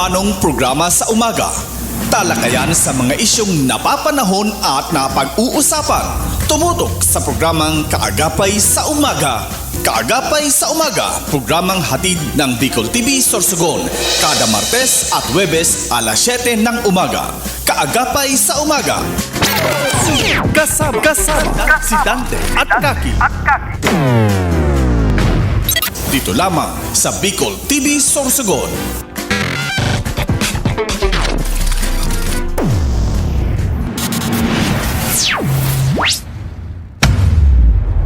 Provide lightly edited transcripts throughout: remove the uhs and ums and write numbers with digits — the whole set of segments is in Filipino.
Manong programa sa umaga. Talakayan sa mga isyong napapanahon at napag-uusapan. Tumutok sa programang Kaagapay sa Umaga. Kaagapay sa Umaga, programang hatid ng Bicol TV Sorsogon. Kada Martes at Huwebes alas 7 ng umaga. Kaagapay sa Umaga. Kasama si Dante at Kaki. Dito lamang sa Bicol TV Sorsogon.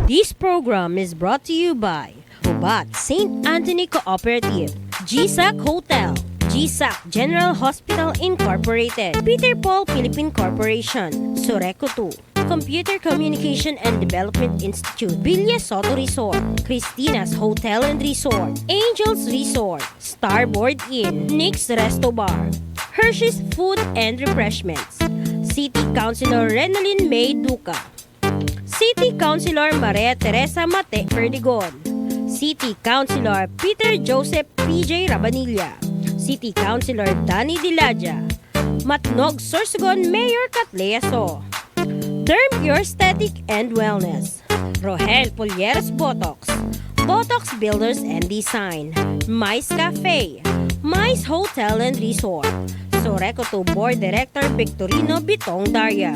This program is brought to you by Ubat St. Anthony Cooperative, GSAC Hotel, GSAC General Hospital Incorporated, Peter Paul Philippine Corporation, Soreco 2, Computer Communication and Development Institute, Villa Soto Resort, Christina's Hotel and Resort, Angels Resort, Starboard Inn, Nick's Resto Bar, Hershey's Food and Refreshments, City Councilor Renalyn May Duca, City Councilor Maria Teresa Mate Perdigon, City Councilor Peter Joseph PJ Rabanilla, City Councilor Danny Dilaja, Matnog Sorsogon Mayor Catlea So, Derm Pure Aesthetic and Wellness, Rohel Polieros Botox, Botox Builders and Design, Mais Cafe, Mais Hotel and Resort, Soreco 2 Board Director Victorino Bitong Daria,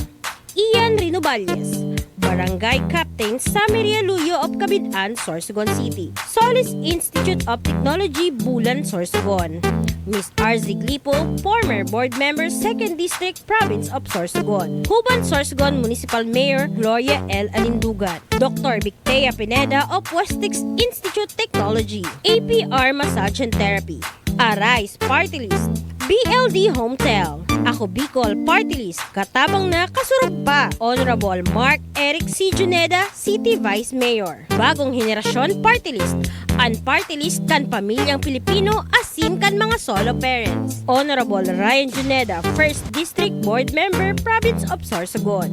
Ian Rinoballes, Barangay Captain Samiria Luyo of Cabidan, Sorsogon City, Solis Institute of Technology, Bulan, Sorsogon, Ms. RZ Glipo, former board member, 2nd District, Province of Sorsogon, Huban, Sorsogon Municipal Mayor Gloria L. Alindugan, Dr. Victea Pineda of Westix Institute Technology, APR Massage and Therapy, Arise Party List, BLD Hometel, Ako Bicol Party List, katabang na kasurog pa, Honorable Mark Eric C. Juneda, City Vice Mayor, Bagong Henerasyon Party List, ang party list kan pamilyang Pilipino asin kan mga solo parents, Honorable Ryan Juneda, 1st District Board Member, Province of Sorsogon.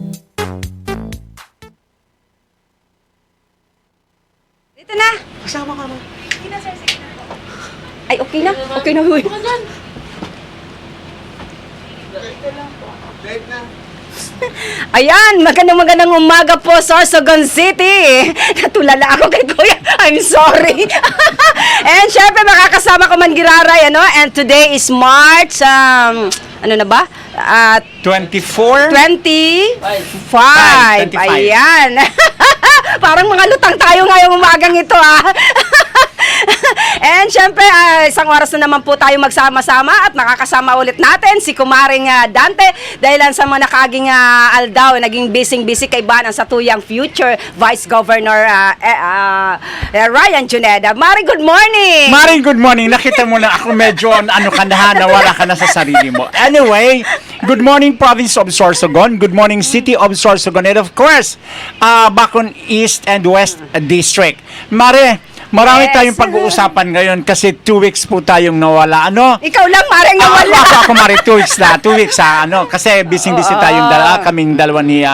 Dito na! Kasama ka mo. Hindi na, sir. Ay, okay na. Okay na, huy. Ayan, magandang umaga po, Sorsogon City. Natulala ako kay Kuya. I'm sorry. And syempre, makakasama ko man Giraray, ano? And today is March, ano na ba? 24? 25. 25. Ayan. Parang mga lutang tayo ngayong umagang ito, And syempre, isang oras na naman po tayo magsama-sama at makakasama ulit natin si Kumaring Dante dahil sa mga nakaging aldaw, naging busy kay Ban ang satuyang future Vice Governor Ryan Juneda. Mari, good morning! Maring good morning. Nakita mo na ako medyo nawala ka na sa sarili mo. Anyway, good morning Province of Sorsogon. Good morning City of Sorsogon. And of course, Bacon East and West District. Mare, marami tayong pag-uusapan ngayon kasi 2 weeks po tayong nawala. Ano? Ikaw lang, Maring nawala. Ako Mare, 2 weeks na. 2 weeks kasi busy tayong kaming dalawa ni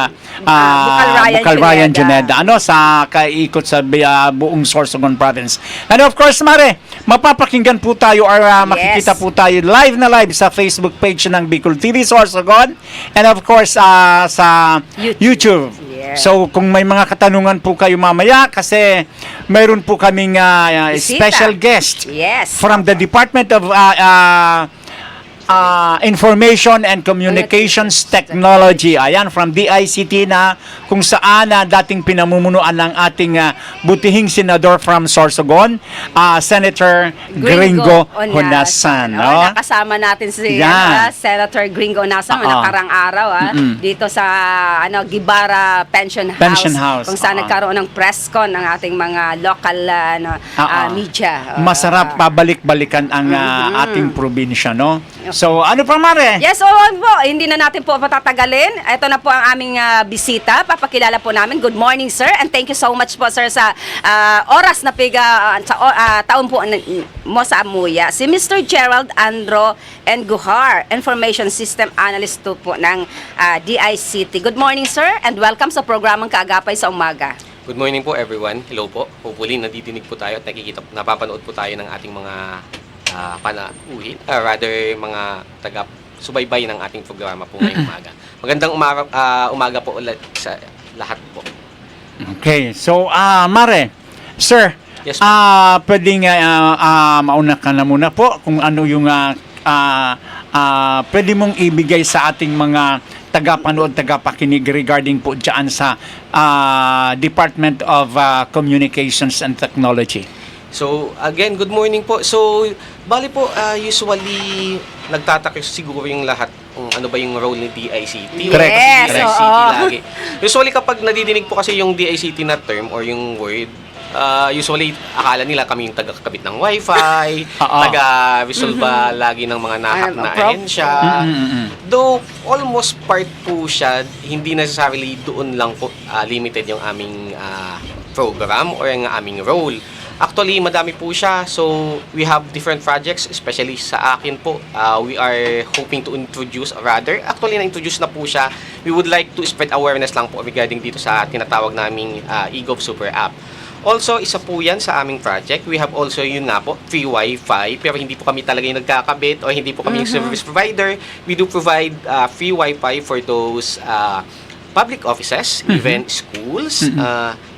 Bukal Ryan Juneda. Sa kaikot sa buong Sorsogon Province. And of course, Mare, mapapakinggan po tayo or makikita po tayo live sa Facebook page ng Bicol TV Sorsogon. And of course, sa YouTube. Yeah. So, kung may mga katanungan po kayo mamaya, kasi mayroon po kaming special guest from the Department of Information and Communications Technology. Ayan, from DICT na kung saan dating pinamumunuan ng ating butihing senador from Sorsogon, Senator Gringo Honasan. Nakasama natin si Senator Gringo Honasan nakarang araw dito sa Gibara Pension House. Kung saan nagkaroon ng press con ng ating mga local media. Masarap pabalik-balikan ang ating probinsya, no? So, ano pa, Mare? Yes, hindi na natin po patatagalin. Ito na po ang aming bisita. Papakilala po namin. Good morning, sir. And thank you so much po, sir, sa oras na taon po mo sa Amuya. Si Mr. Gerald Andro and Guhar, Information System Analyst po ng DICT. Good morning, sir, and welcome sa programang Kaagapay sa Umaga. Good morning po everyone. Hello po. Hopefully nadidinig po tayo at napapanood po tayo ng ating mga panauhin, rather mga taga-subaybay ng ating programa po ngayong umaga. Magandang umaga po ulit sa lahat po. Okay. So, Mare, sir, Yes, po. pwedeng mauna ka na muna po kung ano yung pwede mong ibigay sa ating mga tagapanood, tagapakinig regarding po dyan sa Department of Communications and Technology. So, again, good morning po. So, bali po, usually, nagtataka siguro yung lahat kung ano ba yung role ni DICT. Correct. Yes, DICT oo. lagi. Usually, kapag nadidinig po kasi yung DICT na term or yung word, usually, akala nila kami yung taga-kabit ng wifi, Oo. taga-resolve lagi ng mga nahack na ahensya. Though, almost part po siya, hindi necessarily doon lang po limited yung aming program or yung aming role. Actually, madami po siya. So, we have different projects, especially sa akin po. We are hoping to introduce, actually, na-introduce na po siya. We would like to spread awareness lang po regarding dito sa tinatawag naming eGov Super App. Also, isa po yan sa aming project. We have also yun nga po, free Wi-Fi. Pero hindi po kami talaga yung nagkakabit o hindi po kami yung service provider. We do provide free Wi-Fi for those public offices, even schools.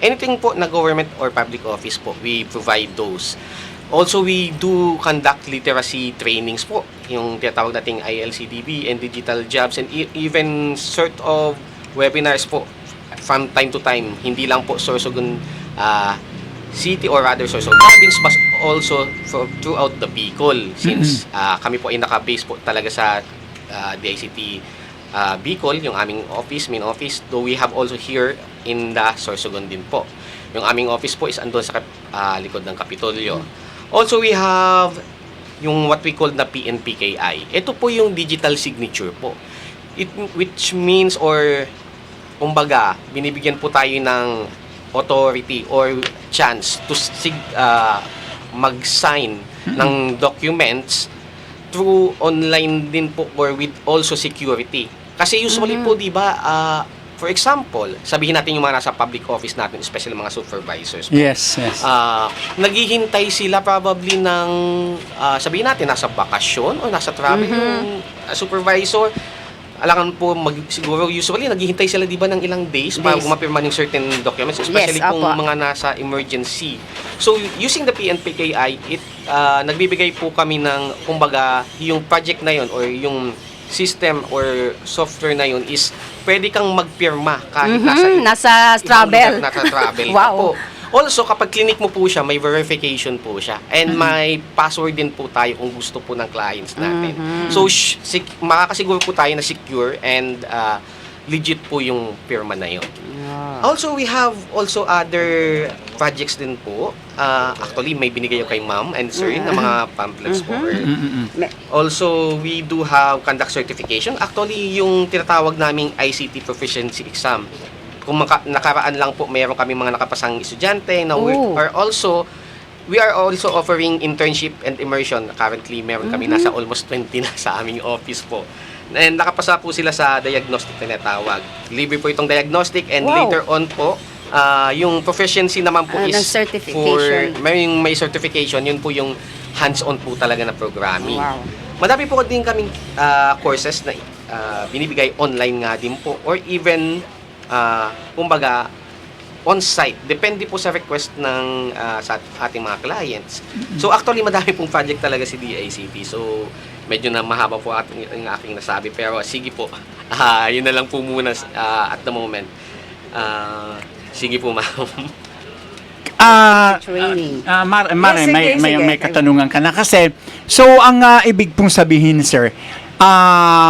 Anything po na government or public office po, we provide those. Also, we do conduct literacy trainings po. Yung tinatawag nating ILCDB and digital jobs and even sort of webinars po from time to time. Hindi lang po Sorsogon city or rather Sorsogon province but also throughout the Bicol since kami po ay naka-base po talaga sa DICT Bicol, yung aming office, main office, though we have also here in the Sorsogon din po. Yung aming office po is andun sa likod ng Kapitolyo. Also we have yung what we call na PNPKI. Ito po yung digital signature po. Which means or kumbaga, binibigyan po tayo ng authority or chance to mag-sign ng documents through online din po or with also security. Kasi usually po, di ba, for example, sabihin natin yung mga nasa public office natin, especially mga supervisors po. Yes, yes. Naghihintay sila probably ng, sabihin natin, nasa bakasyon o nasa travel yung supervisor. Alangan po, siguro usually naghihintay sila di ba ng ilang days para mapirma yung certain documents, especially Yes, kung opo. mga nasa emergency. So, using the PNPKI, nagbibigay po kami ng, kumbaga, yung project na yun or yung system or software na yun is pwede kang magpirma kahit Nasa travel. Nasa travel ka Wow. po. Also, kapag clinic mo po siya, may verification po siya. And may password din po tayo kung gusto po ng clients natin. So, makakasiguro po tayo na secure and legit po yung pirma na yun. Also, we have also other projects din po. Actually, may binigay yung kay ma'am and sir na mga pamphlets po. Also, we do have conduct certification. Actually, yung tinatawag naming ICT proficiency exam. Kung nakaraan lang po, mayroon kami mga nakapasang estudyante na we are also offering internship and immersion. Currently, meron kami nasa almost 20 na sa aming office po. And nakapasa po sila sa diagnostic na natawag. Libre po itong diagnostic and later on po, yung proficiency naman po is for may certification, yun po yung hands-on po talaga na programming. Wow. Madami po din kaming courses na binibigay online nga din po or even kumbaga on-site. Depende po sa request ng sa ating mga clients. So actually madami pong project talaga si DICT. So medyo na mahaba po ang aking nasabi pero sige po. Yun na lang po muna at the moment. Sige po ma'am. Training. Mare, Yes, sige, may sige. katanungan ka na kasi so ang ibig pong sabihin sir,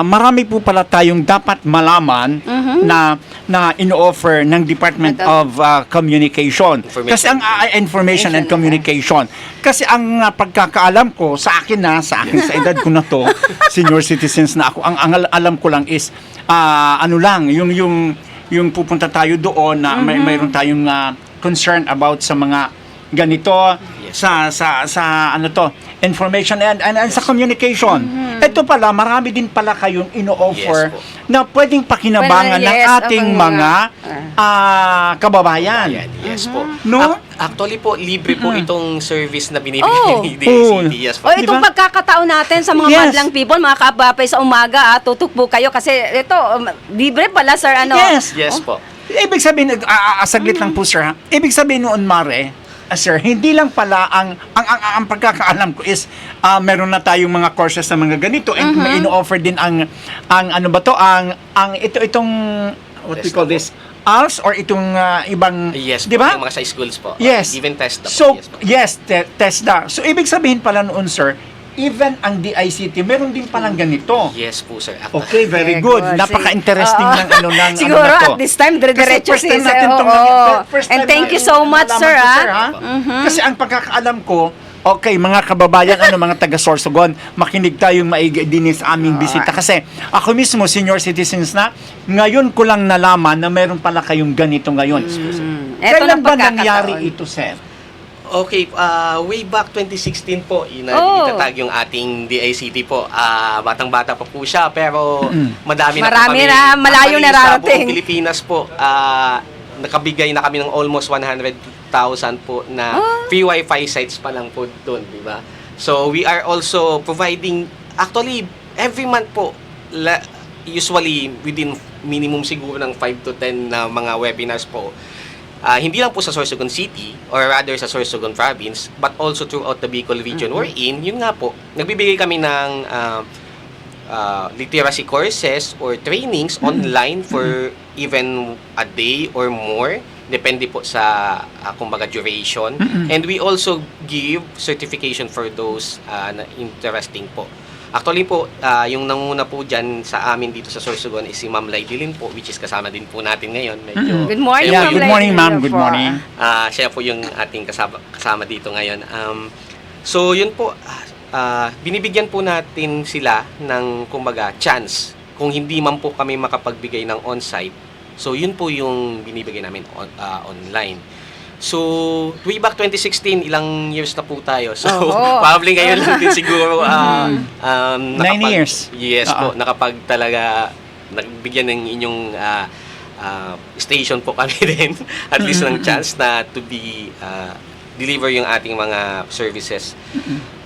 marami po pala tayong dapat malaman na ino-offer ng Department of Communication. Kasi ang information and communication. Kasi ang pagkakaalam ko sa akin sa edad ko na to, senior citizens na ako, ang alam ko lang is ano lang, yung pupunta tayo doon na mayroon tayong concern about sa mga ganito sa ano to information and sa communication. ito pala, marami din pala kayong ino-offer Yes po. na pwedeng pakinabangan Well, ng yes, ating ang mga kababayan. Ayan, yes po. No? Actually po, libre po itong service na binibigay Oh. ni DACT. Yes po. O itong Diba? pagkakataon natin sa mga Yes. madlang people, mga kabapay sa umaga, tutok po kayo kasi ito, libre pala sir, ano? Yes. Yes po. Ibig sabihin, saglit lang po sir ha. Ibig sabihin noon Mare, sir, hindi lang pala ang pagkakaalam ko is meron na tayong mga courses na mga ganito and may ino-offer din ang ano ba to, ang itong what we call this, ALS or itong ibang, Yes di po. ba? Yung mga sa schools po. Yes. Even test na po. So, Yes po. yes, TESDA. So, ibig sabihin pala noon, sir, even ang DICT, meron din palang ganito. Yes po, sir. Okay, very Very good. good. Napaka-interesting Oo. ng ano ng Siguro ano na to. at this time, dire-diretso Kasi first time si natin sir. itong Oo. first And time thank you natin so much, nalaman sir, to, ha? Kasi ang pagkakaalam ko, okay, mga kababayan, mga taga Sorsogon, makinig tayong maigi din sa aming bisita. Kasi ako mismo, senior citizens na, ngayon ko lang nalaman na meron pala kayong ganito ngayon. Eto Kailan na ba pagkakataon. nangyari ito, sir? Okay, way back 2016 po, Oh. itatag yung ating DICT po. Batang-bata pa po siya, pero madami na po Marami kami. na, malayo Actually, na sa rarating. buong Pilipinas po, nakabigay na kami ng almost 100,000 po na free Wi-Fi sites pa lang po doon, di ba? So, we are also providing, actually, every month po, usually within minimum siguro ng 5 to 10 na mga webinars po, hindi lang po sa Sorsogon City or rather sa Sorsogon Province but also throughout the Bicol region wherein, yun nga po, nagbibigay kami ng literacy courses or trainings online for even a day or more, depende po sa kumbaga duration, and we also give certification for those na interesting po. Actually po, yung nanguna po dyan sa amin dito sa Sorsogon is si Ma'am Laidilin po, which is kasama din po natin ngayon. Medyo, Good morning, siya Yeah, po good yung- morning, ma'am. Good morning. siya po yung ating kasama dito ngayon. So, yun po, binibigyan po natin sila ng, kumbaga, chance. Kung hindi man po kami makapagbigay ng on-site, so yun po yung binibigay namin online. So, way back 2016, ilang years na po tayo. So, Oo. probably ngayon lang din siguro 9 years. Yes po, nakapag talaga nagbigyan ng inyong station po kami din at least ng chance na to be deliver yung ating mga services.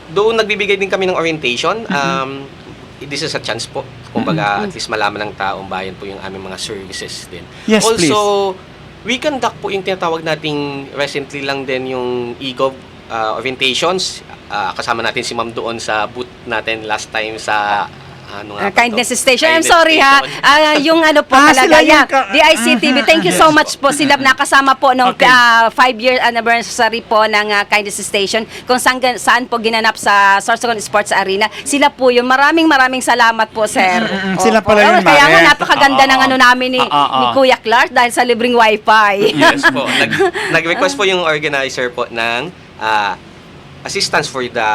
Doon nagbibigay din kami ng orientation. This is a chance po. Kumbaga, at least malaman ng taong bayan po yung aming mga services din. Yes, Also, we conduct po yung tinatawag nating recently lang din yung e-gov orientations. Kasama natin si Ma'am doon sa booth natin last time sa Kindness Station. I'm Kindness sorry ha. Station. Yung ano po Sila talaga yung yan. DICTV. Thank you so much po. Sila nakasama po nung Okay. 5-year anniversary po ng Kindness Station. Kung saan po ginanap sa Sorsogon Sports Arena. Sila po yun. Maraming salamat po, sir. Sila Opo. pala yun, Kaya nga Mare. napakaganda ng ano namin ni Kuya Clark dahil sa libreng wifi. Yes po. Nag-request po yung organizer po ng assistance for the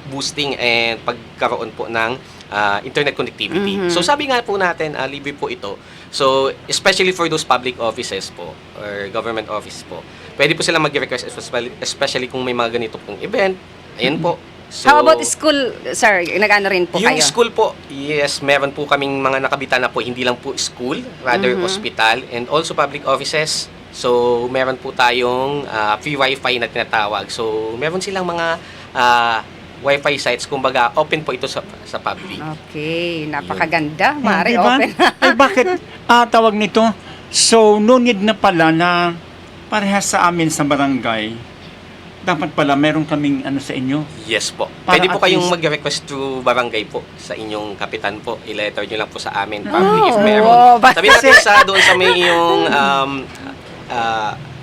boosting and pagkaroon po ng internet connectivity. So sabi nga po natin, libre po ito. So especially for those public offices po or government office po, pwede po sila mag-request especially kung may mga ganito pong event. Ayan po. So, How about school, sir? Nag-ano rin po yung kayo? school po, yes, meron po kaming mga nakabitan na po, hindi lang po school, rather hospital, and also public offices. So, meron po tayong free wifi na tinatawag. So, meron silang mga wifi sites, kumbaga, open po ito sa public. Okay, napakaganda. Mare, Diba? open. Ay, bakit tawag nito? So, no need na pala na parehas sa amin sa barangay. Dapat pala meron kaming ano sa inyo. Yes po. Para Pwede po at kayong least- mag-request through barangay po sa inyong kapitan po. I-letter nyo lang po sa amin. Public if Oh, meron. basta- Sabi natin sa doon sa may yung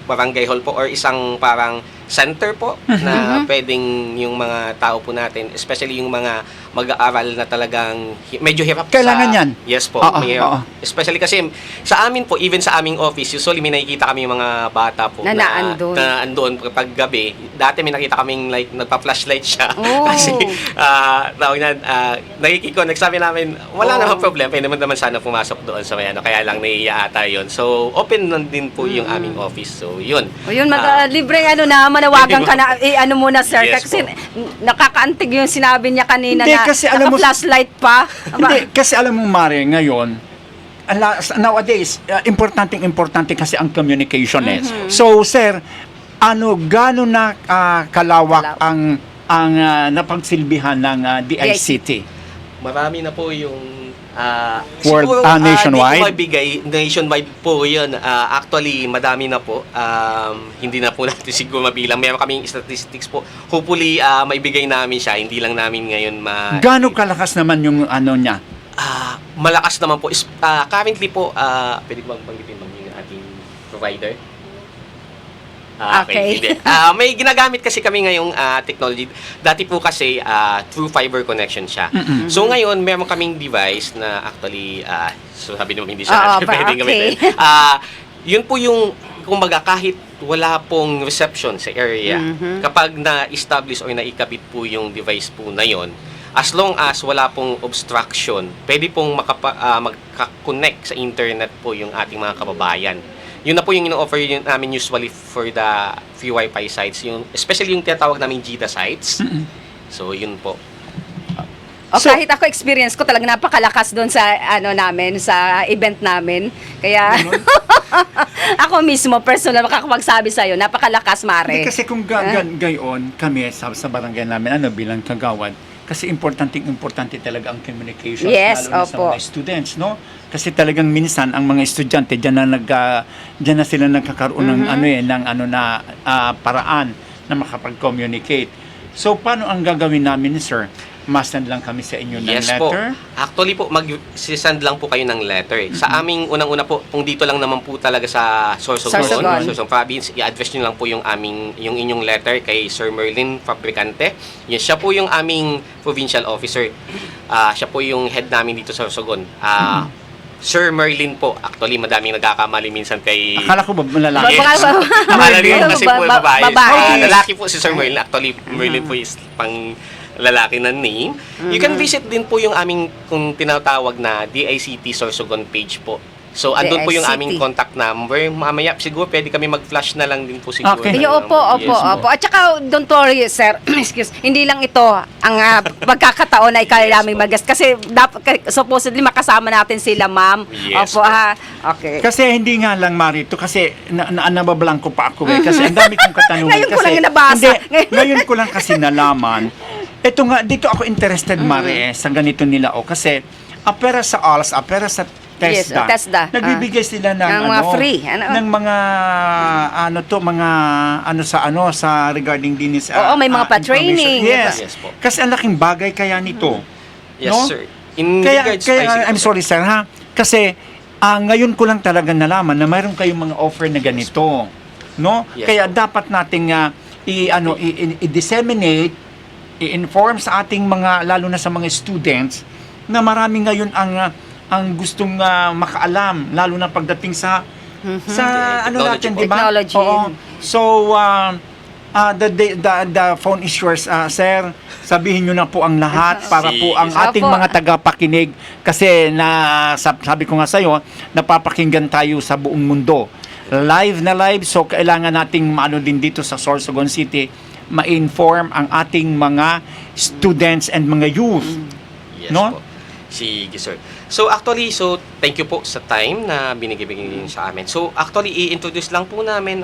barangay hall po or isang parang center po na pwedeng yung mga tao po natin, especially yung mga mag-aaral na talagang medyo hirap Kailangan yan. Yes po. Oo, may- oo. Especially kasi sa amin po, even sa aming office, usually may nakikita kami yung mga bata po Na naandun. na andoon kapag gabi. Dati may nakita kaming like nagpa-flashlight siya. Oh. Kasi tawag na nakikiconnect, sabi namin wala namang problem, pwede naman sana pumasok doon sa may ano, kaya lang naiya ata yun. So open lang din po yung aming office. So yun. O yun, libreng ano naman manawagan ka na, ano muna sir, Yes kasi po. nakakaantig yung sinabi niya kanina Hindi, na kasi alam mo- naka-flashlight pa. Hindi, kasi alam mo, Mare, ngayon, nowadays, importante kasi ang communication eh. So, sir, gaano na kalawak ang napagsilbihan ng DICT? Marami na po yung nationwide? Hindi ko mabigay, nationwide po yun. Actually, madami na po. Hindi na po natin siguro mabilang. Meron kaming statistics po. Hopefully, maibigay namin siya. Hindi lang namin ngayon Gaano kalakas naman yung niya? malakas naman po. Currently po, pwede ko banggitin yung ating provider? Okay. Hindi. May ginagamit kasi kami ngayong technology. Dati po kasi through fiber connection siya. So ngayon, meron kaming device na actually, so sabi naman hindi siya pwedeng gamitin. Yun po yung, kumbaga, kahit wala pong reception sa area, kapag na-establish or naikabit po yung device po na yon, as long as wala pong obstruction, pwede pong magka-connect sa internet po yung ating mga kababayan. Yun na po yung ino-offer namin usually for the free Wi-Fi sites, especially yung tinatawag namin GDA sites. So, yun po. Kahit ako experience ko talagang napakalakas doon sa sa event namin. Kaya ako mismo personal makakapagsabi sa iyo, napakalakas Mare. Hindi, kasi kung gayon kami sa barangay namin, bilang kagawad, kasi importante talaga ang communication, Yes, lalo na sa opo. mga students, no? Kasi talagang minsan ang mga estudyante diyan na sila nagkakaroon ng paraan na makapag-communicate. So paano ang gagawin namin, sir? Masend lang kami sa inyo ng Yes po. letter? Actually po, mag-send lang po kayo ng letter. Sa aming unang-una po, kung dito lang naman po talaga sa Sorsogon, Sorsogon Province, i-address nyo lang po yung inyong letter kay Sir Merlin Fabricante. Yes, siya po yung aming provincial officer. Siya po yung head namin dito sa Sorsogon. Sir Merlin po. Actually, madaming nagkakamali minsan kay... Akala ko ba lalaki? Akala nyo kasi po babae. Babae. Lalaki po si Sir Merlin. Actually, Merlin po is pang lalaki na name. You can visit din po yung aming kung tinatawag na DICT Sorsogon page po. So, andun po yung DICT. aming contact number. Mamaya, siguro pwede kami mag-flash na lang din po siguro. Okay. Ay, opo. At saka, don't worry, sir. Excuse, hindi lang ito ang pagkakataon na ikaw namin mag-guest. Kasi supposedly makasama natin sila, ma'am. Yes, Opo, po. ha. Okay. Kasi hindi nga lang, Marito, kasi nabablanko pa ako Kasi ang dami kong katanungan. Ngayon ko kasi, lang nabasa. Ngayon ko lang kasi nalaman. Ito nga, dito ako interested, Mare, sa ganito nila. Kasi, apera sa ALS, apera sa Yes, TESDA, TESDA. nagbibigay sila ng mga free. ng mga sa regarding din sa Oo, may mga pa-training. Yes. Yes po. Kasi ang laking bagay kaya nito. Yes, no? sir. In Kaya regards pricing I'm po, sorry sir ha. Kasi ngayon ko lang talaga nalaman na mayroon kayong mga offer na ganito. No? Yes. Kaya dapat nating i-disseminate, i-inform sa ating mga, lalo na sa mga students, na marami ngayon ang gustong makaalam, lalo na pagdating sa natin, di ba? Technology. Oo. So, the phone is yours, sir. Sabihin nyo na po ang lahat para po ang ating Opo. mga tagapakinig, kasi sabi ko nga sa'yo, napapakinggan tayo sa buong mundo. Live na live, so kailangan nating maano din dito sa Sorsogon City, ma-inform ang ating mga students and mga youth. Yes No? po. Sige, sir. So, actually, thank you po sa time na binigay sa amin. So, actually, i-introduce lang po namin,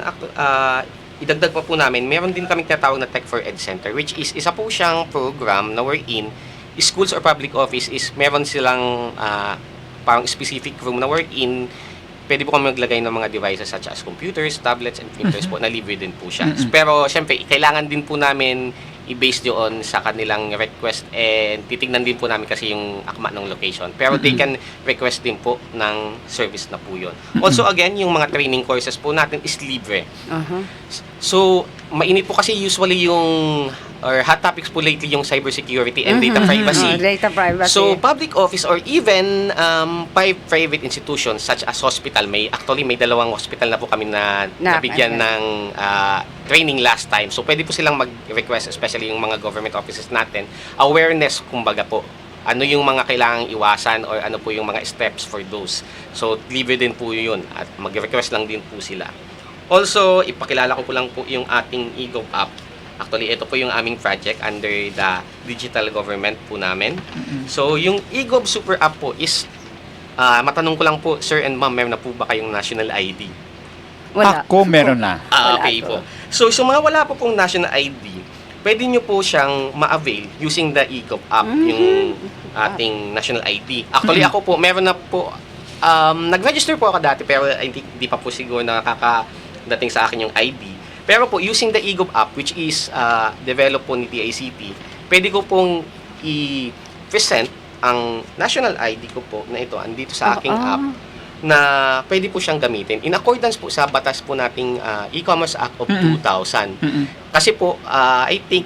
idagdag pa po namin, meron din kaming tinatawag na Tech for Ed Center, which is isa po siyang program na wherein schools or public office is meron silang parang specific room na wherein pwede po kami maglagay ng mga devices such as computers, tablets, and printers po, na libre din po siya. Pero, syempre, kailangan din po namin i-base doon sa kanilang request, and titignan din po namin kasi yung akma ng location. Pero they can request din po ng service na po yun. Also, again, yung mga training courses po natin is libre. So, mainit po kasi usually or hot topics po lately yung cybersecurity and data privacy. Data privacy. So, public office or even private institutions such as hospital, may 2 hospital na po kami na nabigyan ng training last time. So, pwede po silang mag-request, especially yung mga government offices natin, awareness, kumbaga po, ano yung mga kailangang iwasan or ano po yung mga steps for those. So, libre din po yun at mag-request lang din po sila. Also, ipakilala ko po lang po yung ating eGov app. Actually, ito po yung aming project under the digital government po namin. So, yung eGov Super App po is, matanong ko lang po, sir and ma'am, meron na po ba kayong national ID? Wala. Ako meron na. Wala Okay po. po. So, mga wala po pong national ID, pwede nyo po siyang ma-avail using the eGov app, yung ating national ID. Actually, ako po, meron na po, nag-register po ako dati, pero hindi pa po siguro nakakadating sa akin yung ID. Pero po, using the eGov app, which is developed po ni DICT, pwede ko pong i-present ang national ID ko po na ito, andito sa aking app, na pwede po siyang gamitin in accordance po sa batas po nating E-Commerce Act of 2000. Kasi po, I think,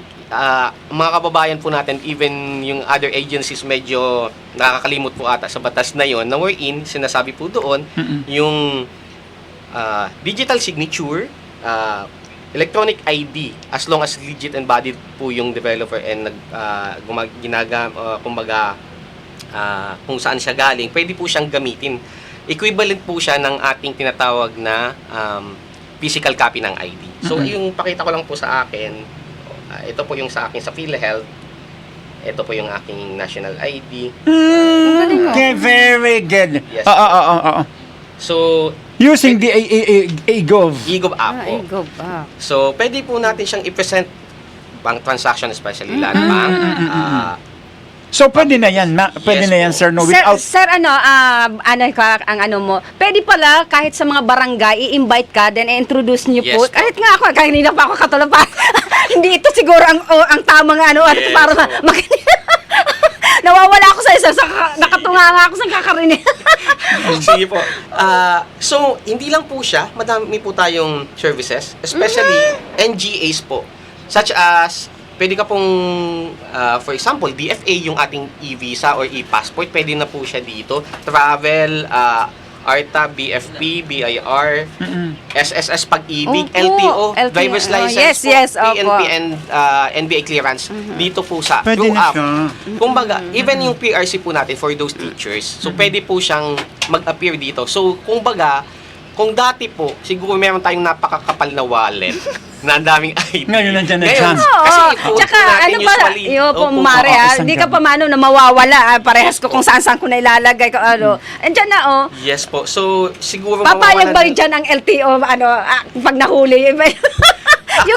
mga kababayan po natin, even yung other agencies medyo nakakalimot po ata sa batas na yon, na wherein, sinasabi po doon, yung digital signature, electronic ID, as long as legit and valid po yung developer and kumbaga, kung saan siya galing, pwede po siyang gamitin. Equivalent po siya ng ating tinatawag na physical copy ng ID. So, yung pakita ko lang po sa akin, ito po yung sa akin sa PhilHealth. Ito po yung aking national ID. Okay, very good. Yes. So, Using the eGov. eGov app po. eGov app. So, pwede po natin siyang i-present bank transaction, especially land bank. So, pwede na yan, pwede Yes na yan, po. sir, no, Sir, without... sir, ang ano mo, pwede pala kahit sa mga barangay, i-invite ka, then i-introduce niyo Yes po. po. Kahit nga ako, kanina pa ako katulad pa. Hindi ito siguro ang tamang Yes para po. nawawala ako sa isa, nakatunga nga ako sa kakarinig. Sige po. So, hindi lang po siya. Madami po tayong services. Especially NGAs po. Such as, pwede ka pong, for example, DFA, yung ating e-visa or e-passport, pwede na po siya dito. Travel, ARTA, BFP, BIR, SSS Pag-ibig, Opo, LTO, driver's LTO. license Yes, po, opo. PNP and NBA clearance dito po sa Pwede through na app. siya. Kumbaga, even yung PRC po natin for those teachers, so pwede po siyang mag-appear dito. So, kung dati po, siguro meron tayong napakakapal na wallet na ang daming ID. Ngayon, nandyan na Ngayon, siya. kasi po Tsaka, natin ano pa, usually, yun po, opo, Mare, isang hindi ka gabi. pa mano na mawawala. Parehas ko kung saan-saan ko na ilalagay. Andyan na, Yes po. So, siguro papayag ba mawawalan- rin dyan ang LTO, pag nahuli? yung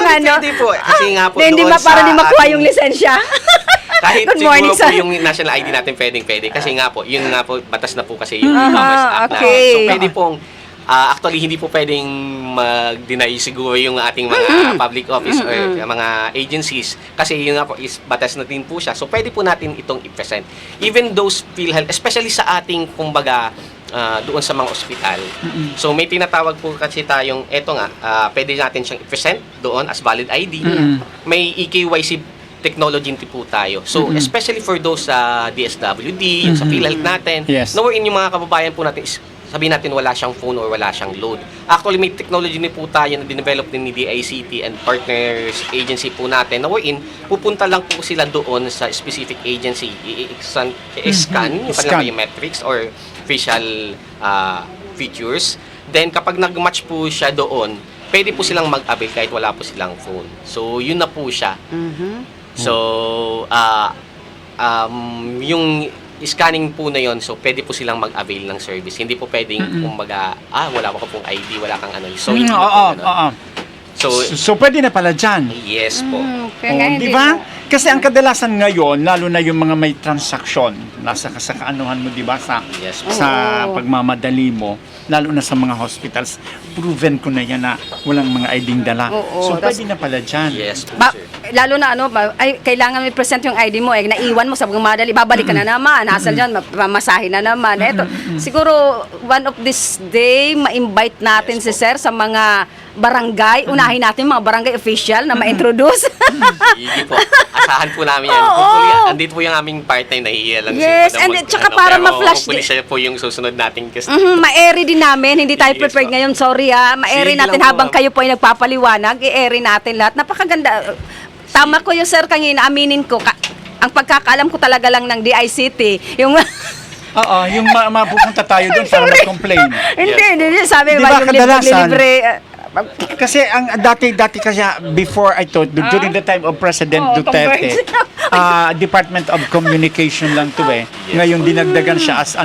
Actually, pwede po. Kasi nga po, hindi doon para sa di makuha ating- yung lisensya. Kahit Good siguro morning, po sir. yung national ID natin pwede. Kasi nga po, yun nga po, batas na po kasi yung Aha, e-commerce act na. okay. So, pwede pong, actually, hindi po pwedeng mag-deny siguro yung ating mga public office or mga agencies. Kasi yun nga po, is batas na din po siya. So, pwede po natin itong i-present. Even those PhilHealth, especially sa ating, kumbaga, doon sa mga ospital. So, may tinatawag po kasi tayong, eto nga, pwede natin siyang i-present doon as valid ID. May EKYC technology po tayo. So, especially for those sa DSWD, yung sa PhilHealth natin, Yes. na wherein yung mga kababayan po natin, sabihin natin wala siyang phone or wala siyang load. Actually, may technology po tayo na dinevelop din ni DICT and partners agency po natin na wherein pupunta lang po sila doon sa specific agency, i-scan yung Scan. kanilang biometrics or facial features. Then, kapag nag-match po siya doon, pwede po silang mag-avail kahit wala po silang phone. So, yun na po siya. So, yung scanning po na yon, so pwede po silang mag-avail ng service. Hindi po pwedeng, kumbaga, wala ko pong ID, wala kang ano. So, hindi na po ganun. So, So, pwede na pala dyan. yes po. Kaya nga, Di hindi ba? na- Kasi ang kadalasan ngayon, lalo na yung mga may transaksyon, nasa sa kaanuhan mo, di ba, sa, Yes po. sa pagmamadali mo, lalo na sa mga hospitals, proven ko na yan na walang mga ID-ng dala. Oo, So, tas- pwede na pala dyan. Yes po, sir. Lalo na kailangan may present yung ID mo, naiwan mo sa mga madali, babalik ka na naman, hasan dyan, mamasahe na naman. Eto, siguro, one of this day, ma-invite natin si Sir sa mga barangay, unahin natin mga barangay official na ma-introduce. Sige po. Asahan po namin yan. Oo. Hopefully, andito po yung aming part-time, nahihiya lang Yes, si Madam and tsaka para pero ma-flash hopefully din. siya po yung susunod nating guest. Ma-airy din namin, hindi tayo Yes, prepared ma'am. ngayon, sorry ma-airy Sige natin lang po, habang ma'am. kayo po ay nagpapaliwanag, i-airy natin lahat. Napakaganda. Tama ko yung Sir kanina, aminin ko, ang pagkakaalam ko talaga lang ng DICT, yung Oo, yung mapupunta tayo doon para mag-complain. hindi, sabi Di ba ba yung kadalasan? libre, Kasi ang dati kasi before I thought during the time of President Oh, Duterte, Department of Communication lang to eh. Ngayon dinagdagan siya as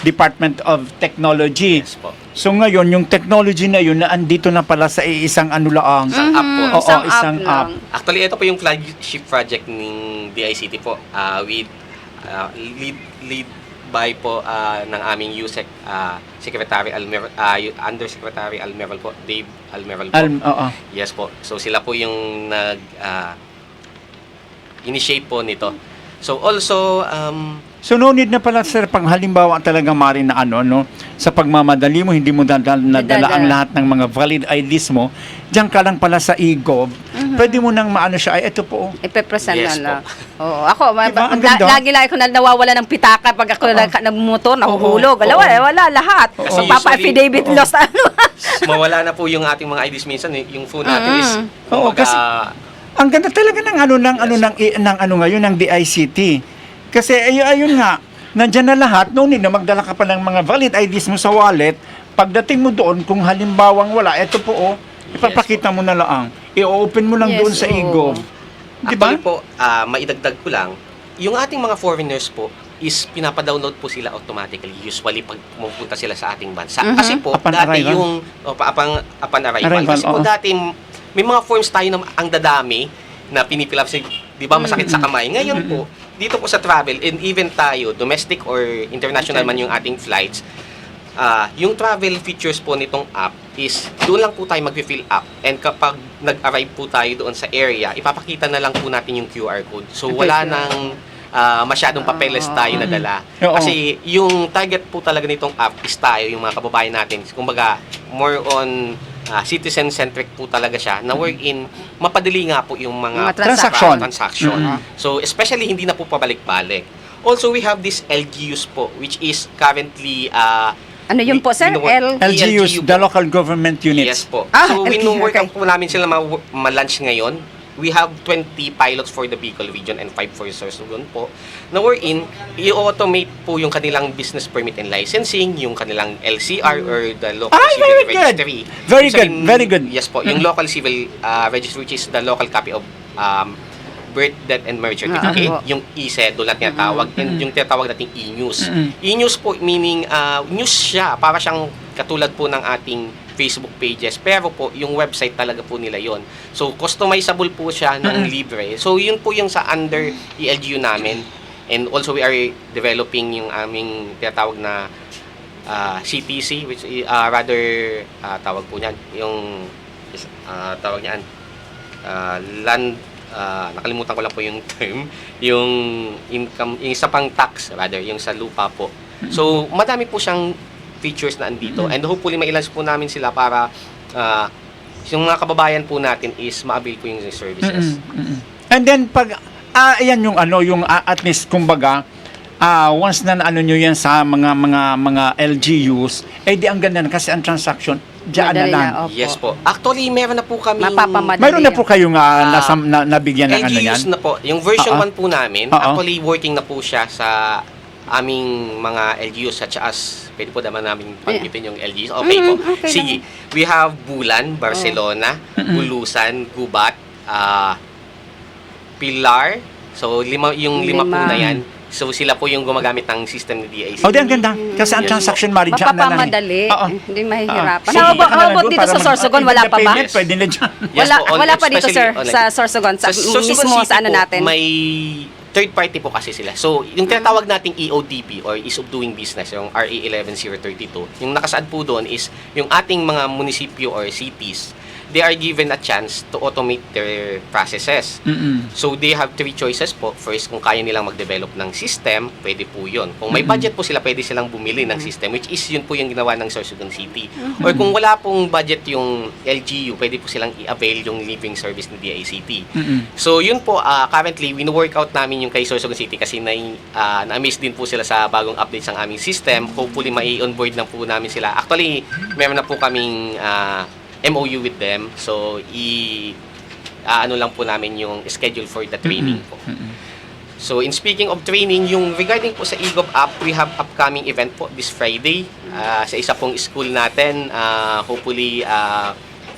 Department of Technology. Yes po. So ngayon yung technology na yun na andito na pala sa isang laang. Isang app po. Oo, isang lang. app. Actually, ito po yung flagship project ng DICT po with lead by po ng aming USEC Secretary Almeral, Undersecretary Almeral po, Dave Almeral po. Oo. Yes po. So sila po yung initiate po nito. So also So no need na pala sir pag halimbawa talaga mari na sa pagmamadali mo hindi mo nadala ang lahat ng mga valid IDs mo, diyan ka lang pala sa e-gov. Pwede mo nang maano siya ay ito po. Ipepresent Yes na. po. Oo, ako Diba? Ang ganda. lagi ako nawawala ng pitaka pag ako nagmotor, nahuhulog. Wala lahat. Kasi Papa usually- affidavit lost mawala na po yung ating mga IDs minsan, yung phone natin is Oo, kumbaga, kasi ang ganda talaga ng ngayon ng DICT. Kasi ayun nga, nandiyan na lahat, no need na magdala ka pa ng mga valid IDs mo sa wallet. Pagdating mo doon, kung halimbawang wala, eto po ipapakita mo na lang. I-open mo lang Yes, doon sa oo. e-gov. Di ba? Actually po, maidagdag ko lang, yung ating mga foreigners po is pinapadownload po sila automatically usually pag pumunta sila sa ating bansa. Kasi po, Upon dati arrival? yung upon arrival. Arrival, Kasi po oo. dati, may mga forms tayo na ang dadami na pinipil up, di ba masakit sa kamay. Ngayon po, dito po sa travel, and even tayo, domestic or international man yung ating flights, yung travel features po nitong app is doon lang po tayo mag-fill up, and kapag nag-arrive po tayo doon sa area, ipapakita na lang po natin yung QR code. So wala nang masyadong papeles tayo na dala. Oo. Kasi yung target po talaga nitong app is tayo, yung mga kababayan natin. Kumbaga, more on citizen-centric po talaga siya, na wherein mapadali nga po yung mga Mga transaction. So, especially hindi na po pabalik-balik. Also, we have this LGUs po, which is currently Ano yun po, sir? LGUs, the local government units. Yes po. So, LGU, wino-work okay. out po namin sila ma-launch ngayon. We have 20 pilots for the Bicol region and 5 for Sorsogon po. Na wherein, i-automate po yung kanilang business permit and licensing, yung kanilang LCR or the local Ay, civil very good. registry. Very Isa good, rin- very good. Yes po, yung local civil registry, which is the local copy of birth, death, and marriage certificate, yung e-cedule na tinatawag, and yung tinatawag nating e-news. E-news po, meaning news siya, para siyang katulad po ng ating Facebook pages, pero po, yung website talaga po nila yon. So, customizable po siya ng libre. So, yun po yung sa under ELGU namin. And also, we are developing yung aming tinatawag na CTC, which tawag po niyan, yung tawag niyan, land, nakalimutan ko lang po yung term, yung income, yung isa pang tax, yung sa lupa po. So, madami po siyang features na andito, and hopefully mailanse po namin sila para yung mga kababayan po natin is ma-avail po yung services. And then pag ayan yung yung at least kumbaga once na nyo yan sa mga LGUs, di ang ganda na kasi ang transaction diyan na Madali lang. na, opo. Yes po. Actually, meron na po kami Mapapamadali. Mayroon na po kayong nabigyan ng yan? LGUs na po. Yung version 1 po namin, Oo. actually working na po siya sa aming mga LGUs, such as, pwede po naman namin panggitin yung LGUs. Okay po. okay Sige. We have Bulan, Barcelona, Bulusan, Gubat, Pilar. So, lima po Lima. na yan. So, sila po yung gumagamit ng system ni DIC. Di ang ganda. Kasi ang Yes. transaction mari diyan na lang. Mapapamadali. Oo. Hindi mahihirapan. Sige, How about, ka na how lang about doon dito para sa Sorsogon? Wala pa ba? Payment, pwede na dyan. Yes Wala, po, wala pa dito, especially sir, online. sa Sorsogon. Sa Sorsogon mismo City sa ano po, natin. may third party po kasi sila. So, yung tinatawag nating EODP or Ease of Doing Business, yung RA 11032, yung nakasaad po doon is yung ating mga munisipyo or cities, they are given a chance to automate their processes. So, they have 3 choices po. First, kung kaya nilang mag-develop ng system, pwede po yun. Kung may budget po sila, pwede silang bumili ng system, which is yun po yung ginawa ng Sorsogon City. Or kung wala pong budget yung LGU, pwede po silang i-avail yung living service ni DICT. So, yun po, currently, wino-workout namin yung kay Sorsogon City kasi na-amaze din po sila sa bagong updates ng aming system. Hopefully, mai-onboard na po namin sila. Actually, meron na po kaming MOU with them. So, ano lang po namin yung schedule for the training po. So, in speaking of training, yung regarding po sa eGov app, we have upcoming event po this Friday sa isa pong school natin. Hopefully,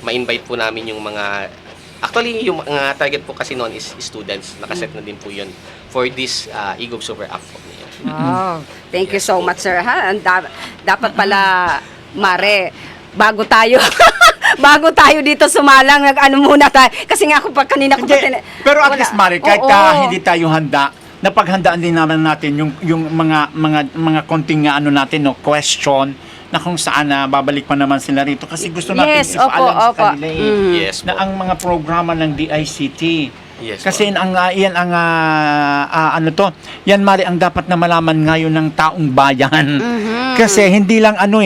ma-invite po namin yung mga, actually yung mga target po kasi noon is students. Nakaset na din po yun for this Igov Super App po. Wow. Thank you Yes so po. much, sir. Ha? Dapat pala, Mare, bago tayo bago tayo dito sumalang, nag-ano muna tayo. Kasi nga ako pa kanina ko Hindi, pa pero at wala. least Mari, kahit Oo. hindi tayo handa, napaghandaan din naman natin yung mga konting ano natin, no, question na kung saan babalik pa naman sila rito kasi gusto natin Yes, ipaalam sa opo. kanila Yes po. na ang mga programa ng DICT. Yes Kasi po. yan ang ano to, yan Mari ang dapat na malaman ngayon ng taong bayan. Mm-hmm. Kasi hindi lang ano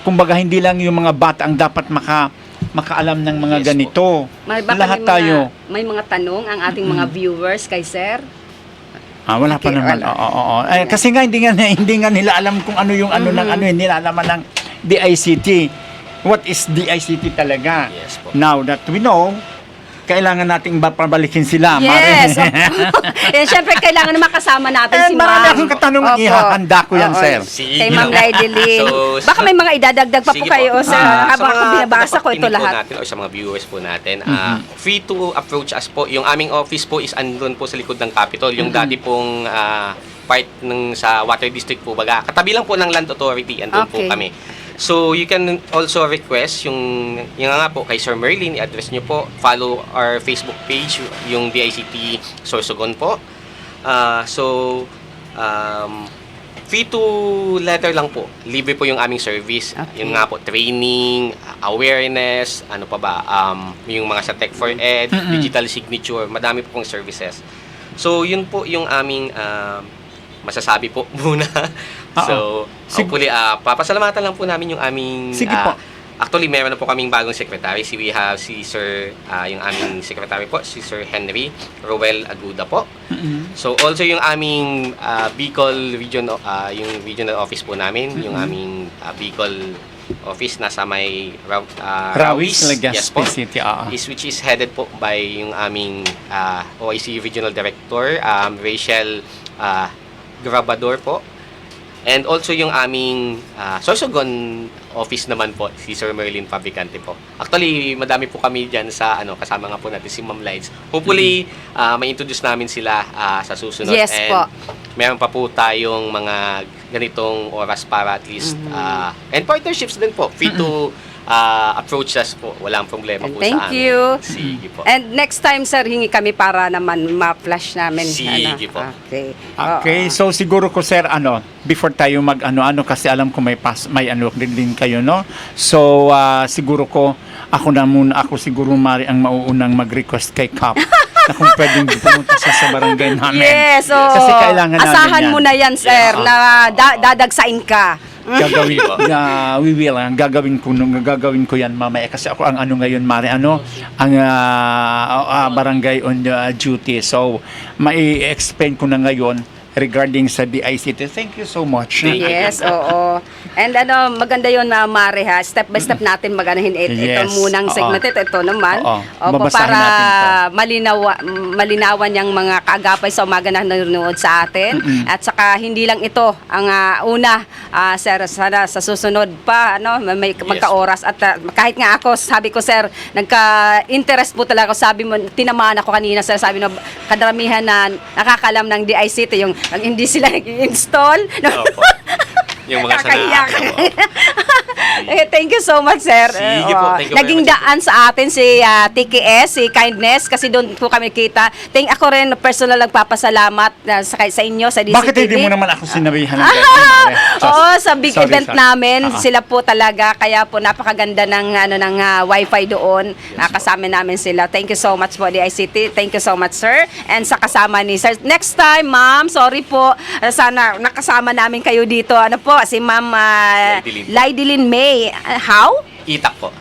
kumbaga hindi lang yung mga bata ang dapat makaalam ng mga Yes po. ganito. Baka Lahat may tayo. may mga tanong ang ating mga viewers kay sir. Wala pa Okay, naman. wala. Oo. Kasi nga hindi nga nila alam kung ano yung ano ng ano, hindi nila alam ng DICT. What is DICT talaga? Yes po. Now that we know, kailangan nating pabalikin sila. Yes. Yan, syempre kailangan naman kasama natin si Ma'am. Marami akong katanungan, Opo. ihahanda ko yan, Oo. sir. Sige Kay Ma'am lang. Laidelin. So, Baka may mga idadagdag pa po sige kayo, sir. Habang sa ako mga binabasa ko ito tagapakinig po lahat. natin, o sa mga viewers po natin, free to approach us po. Yung aming office po is andun po sa likod ng Capitol. Yung dati pong part ng sa Water District po, baga. Katabi lang po ng Land Authority, andun po Okay. kami. So, you can also request yung nga po kay Sir Merlin, i-address nyo po. Follow our Facebook page, yung DICT Sorsogon po. Free to letter lang po. Libre po yung aming service. Okay. Yun nga po, training, awareness, ano pa ba, yung mga sa Tech for Ed, digital signature, madami po pong services. So, yun po yung aming masasabi po muna. So, hopefully, papasalamatan lang po namin yung aming... Sige po. Actually, meron na po kaming bagong secretary. We have si Sir, yung aming secretary po, si Sir Henry Roel Aguda po. So, also yung aming Bicol region, yung regional office po namin, yung aming Bicol office nasa may Rawis, Legazpi yes po. City. Which is headed po by yung aming OIC Regional Director, Rachel Grabador po. And also yung aming Sorsogon office naman po, si Sir Merlin Fabricante po. Actually, madami po kami dyan sa, kasama nga po natin si Ma'am Lights. Hopefully, ma-introduce namin sila sa susunod. Yes and po. meron pa po tayong mga ganitong oras para at least, and partnerships din po, free to approach us po. Walang problema po Thank sa amin. you. Sige po. And next time, sir, hingi kami para naman ma-flash namin. Sige po. Okay. Okay, so siguro ko sir before tayo mag kasi alam ko may din kayo, no? So siguro ko ako siguro Mari ang mauunang mag-request kay Cap na kung pwedeng pumunta sa barangay namin. Yes, oo. Kasi kailangan namin Asahan yan. mo na yan, sir, Yes. na dadagsain ka. Gagawin we will gagawin ko yan mamaya kasi ako ang ngayon Mari ang barangay on duty, so mai-explain ko na ngayon regarding sa DICT. Thank you so much. Thank you. Yes, oo. And maganda yun na Mare ha. Step by step natin maganahin ito Yes, munang oo. segment ito naman. Oo. Opo, Babasahin para natin to. malinawan yung mga kaagapay sa umaga na nanonood sa atin. At saka hindi lang ito ang una, sir, sana sa susunod pa may magka-oras at kahit nga ako, sabi ko sir, nagka-interest po talaga ako. Sabi mo, tinamaan ako kanina sir, sabi no, kadaramihan na nakakalam ng DICT yung hindi sila nag-install. Opo. Yung mga Kakahiya sanaan. Thank you so much, sir. Sige po, thank you Naging very much. daan sa atin si TKS, si Kindness, kasi doon po kami kita. Ako rin, personal nagpapasalamat sa inyo, sa DCTV. Bakit hindi mo naman ako sinabihan ng Oo, sa big Sorry, event sorry. namin, sila po talaga, kaya po napakaganda ng wifi doon. Kasama namin sila. Thank you so much po, DICT. Thank you so much, sir. And sa kasama ni sir. Next time, ma'am, sorry po, sana nakasama namin kayo dito. Ano po, si ma'am Laidelin May. How? Itak po.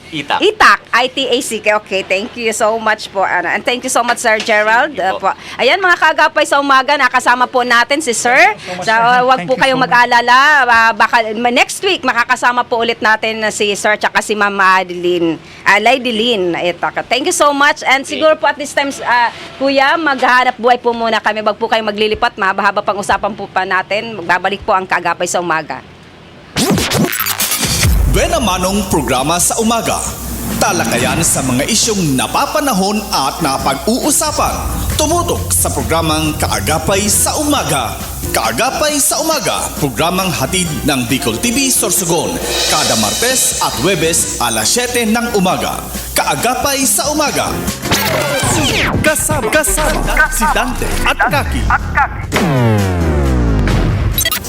Itak. Itak, ITACK. Okay, thank you so much po. And thank you so much, Sir Gerald. Thank you po. Ayan, mga kagapay sa umaga, nakasama po natin si Sir. so much, So, sir. wag Thank po you kayong so much. mag-alala. Baka next week, makakasama po ulit natin si Sir tsaka si Ma'am Laidelin. Thank you so much. And siguro po at this time, Kuya, maghahanap buhay po muna kami. Wag po kayong maglilipat. Mahaba-haba pang usapan po pa natin. Magbabalik po ang kagapay sa umaga. Buena Manong programa sa umaga. Talakayan sa mga isyong napapanahon at napag-uusapan. Tumutok sa programang Kaagapay sa Umaga. Kaagapay sa Umaga, programang hatid ng Bicol TV Sorsogon. Kada Martes at Huwebes alas 7 ng umaga. Kaagapay sa Umaga. Kasama si Dante at Kaki.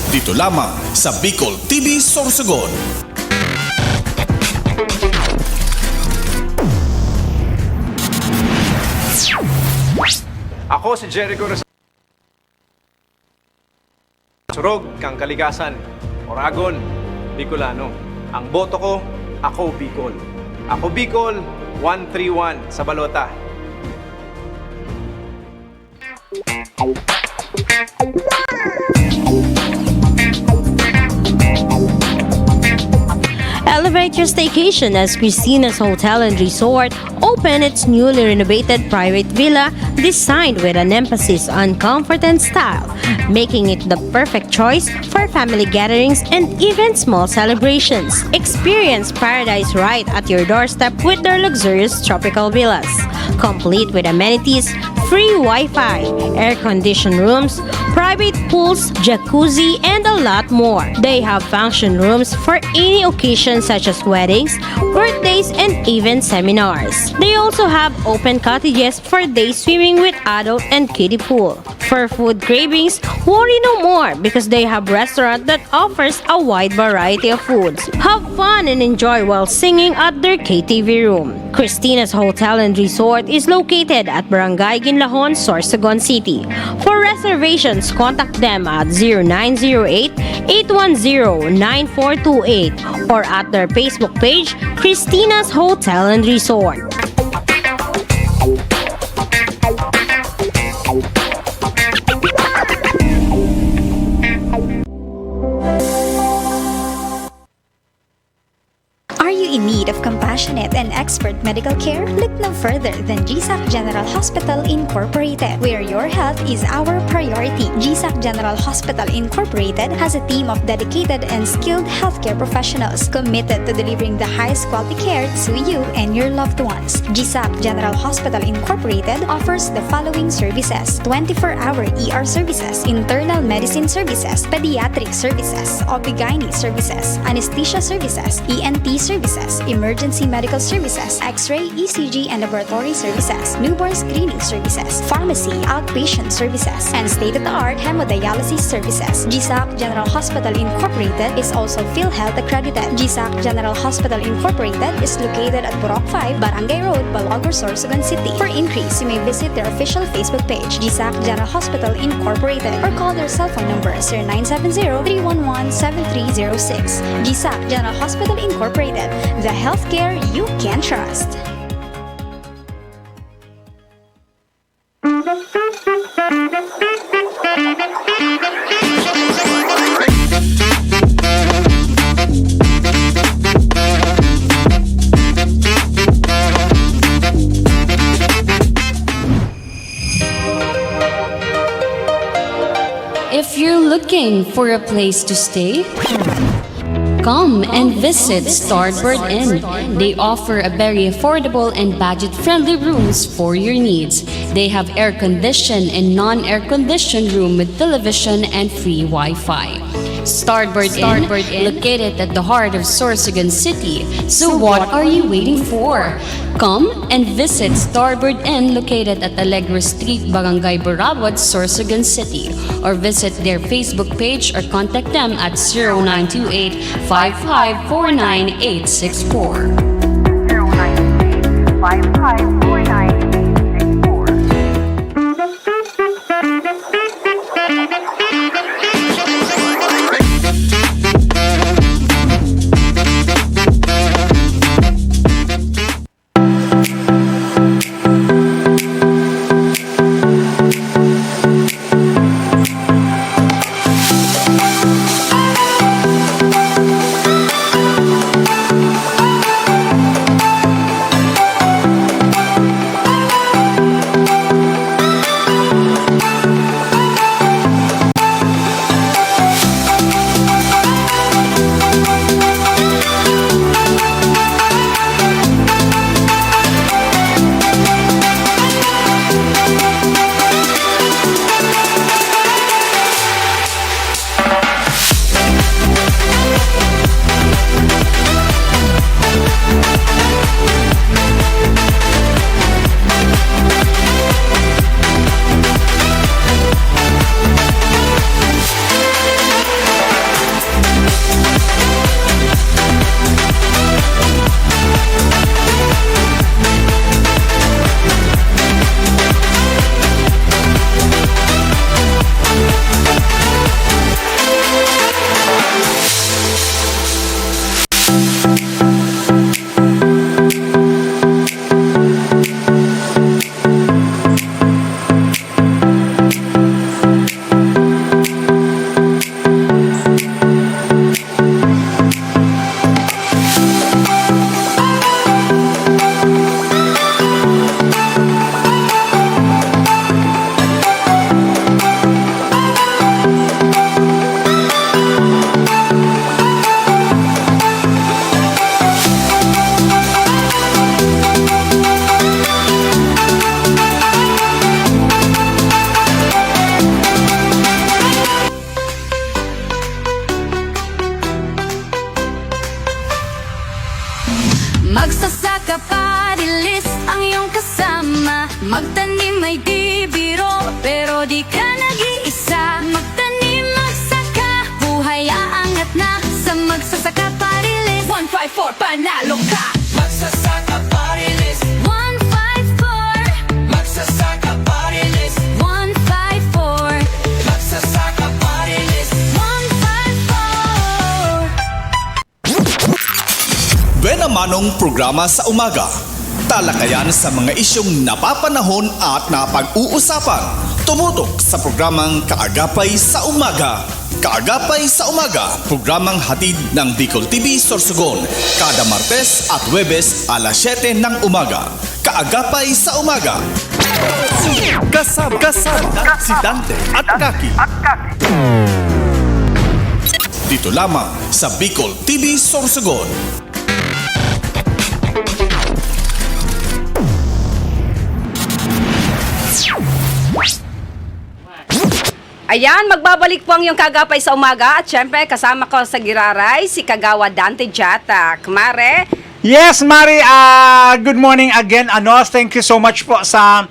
Dito lamang sa Bicol TV Sorsogon. Ako si Jericho Surog, kang Kalikasan, Oragon, Bicolano. Ang boto ko, ako Bicol. Ako Bicol, 131 sa balota. Elevate your staycation as Christina's Hotel and Resort opened its newly renovated private villa designed with an emphasis on comfort and style, making it the perfect choice for family gatherings and even small celebrations. Experience paradise right at your doorstep with their luxurious tropical villas, complete with amenities, free Wi-Fi, air-conditioned rooms, private pools, jacuzzi, and a lot more. They have function rooms for any occasion such as weddings, birthdays, and even seminars. They also have open cottages for day swimming with adult and kiddie pool. For food cravings, worry no more because they have restaurant that offers a wide variety of foods. Have fun and enjoy while singing at their KTV room. Christina's Hotel and Resort is located at Barangay Ginlahon, Sorsogon City. For reservations, contact them at 0908-810-9428 or at their Facebook page, Christina's Hotel and Resort. Are you in need of compassionate and expert medical care? Look no further than GSAC General Hospital Incorporated, where your health is our priority. GSAC General Hospital Incorporated has a team of dedicated and skilled healthcare professionals committed to delivering the highest quality care to you and your loved ones. GSAC General Hospital Incorporated offers the following services: 24-hour ER services, internal medicine services, pediatric services, OB/GYN services, anesthesia services, ENT services, emergency medical services, X-ray, ECG, and laboratory services, newborn screening services, pharmacy, outpatient services, and state-of-the-art hemodialysis services. GSAC General Hospital Incorporated is also PhilHealth accredited. GSAC General Hospital Incorporated is located at Borok 5, Barangay Road, Balagor, Sorsogon City. For inquiries, you may visit their official Facebook page, GSAC General Hospital Incorporated, or call their cell phone number 0970-311-7306. GSAC General Hospital Incorporated, the healthcare you can trust. If you're looking for a place to stay, come and visit Starbird Inn. They offer a very affordable and budget-friendly rooms for your needs. They have air-conditioned and non-air-conditioned room with television and free Wi-Fi. Starbird Inn, located at the heart of Sorsogon City. So what are you waiting for? Come and visit Starbird Inn located at Alegre Street, Barangay Borabot, Sorsogon City, or visit their Facebook page or contact them at 0928-5549864. 958-5549-84. Magsasaka party list ang iyong kasama. Magtanim ay di biro, pero di ka nag-iisa. Magtanim, magsaka, buhay aangat na. Sa Magsasaka party list 154, panalo ka. Magsasaka party list 154. Magsasaka party list 154. Magsasaka party list 154. Buena Manong programa sa umaga. Talakayan sa mga isyong napapanahon at napag-uusapan. Tumutok sa programang Kaagapay sa Umaga. Kaagapay sa Umaga, programang hatid ng Bicol TV Sorsogon. Kada Martes at Huwebes alas 7 ng umaga. Kaagapay sa Umaga. Kasama si Dante at Kaki. Dito lamang sa Bicol TV Sorsogon. Ayan, magbabalik po ang yung Kaagapay sa Umaga at syempre kasama ko sa Giraray si Kagawa Dante Jatak. Mare, Yes, Mari, good morning again. Thank you so much po sa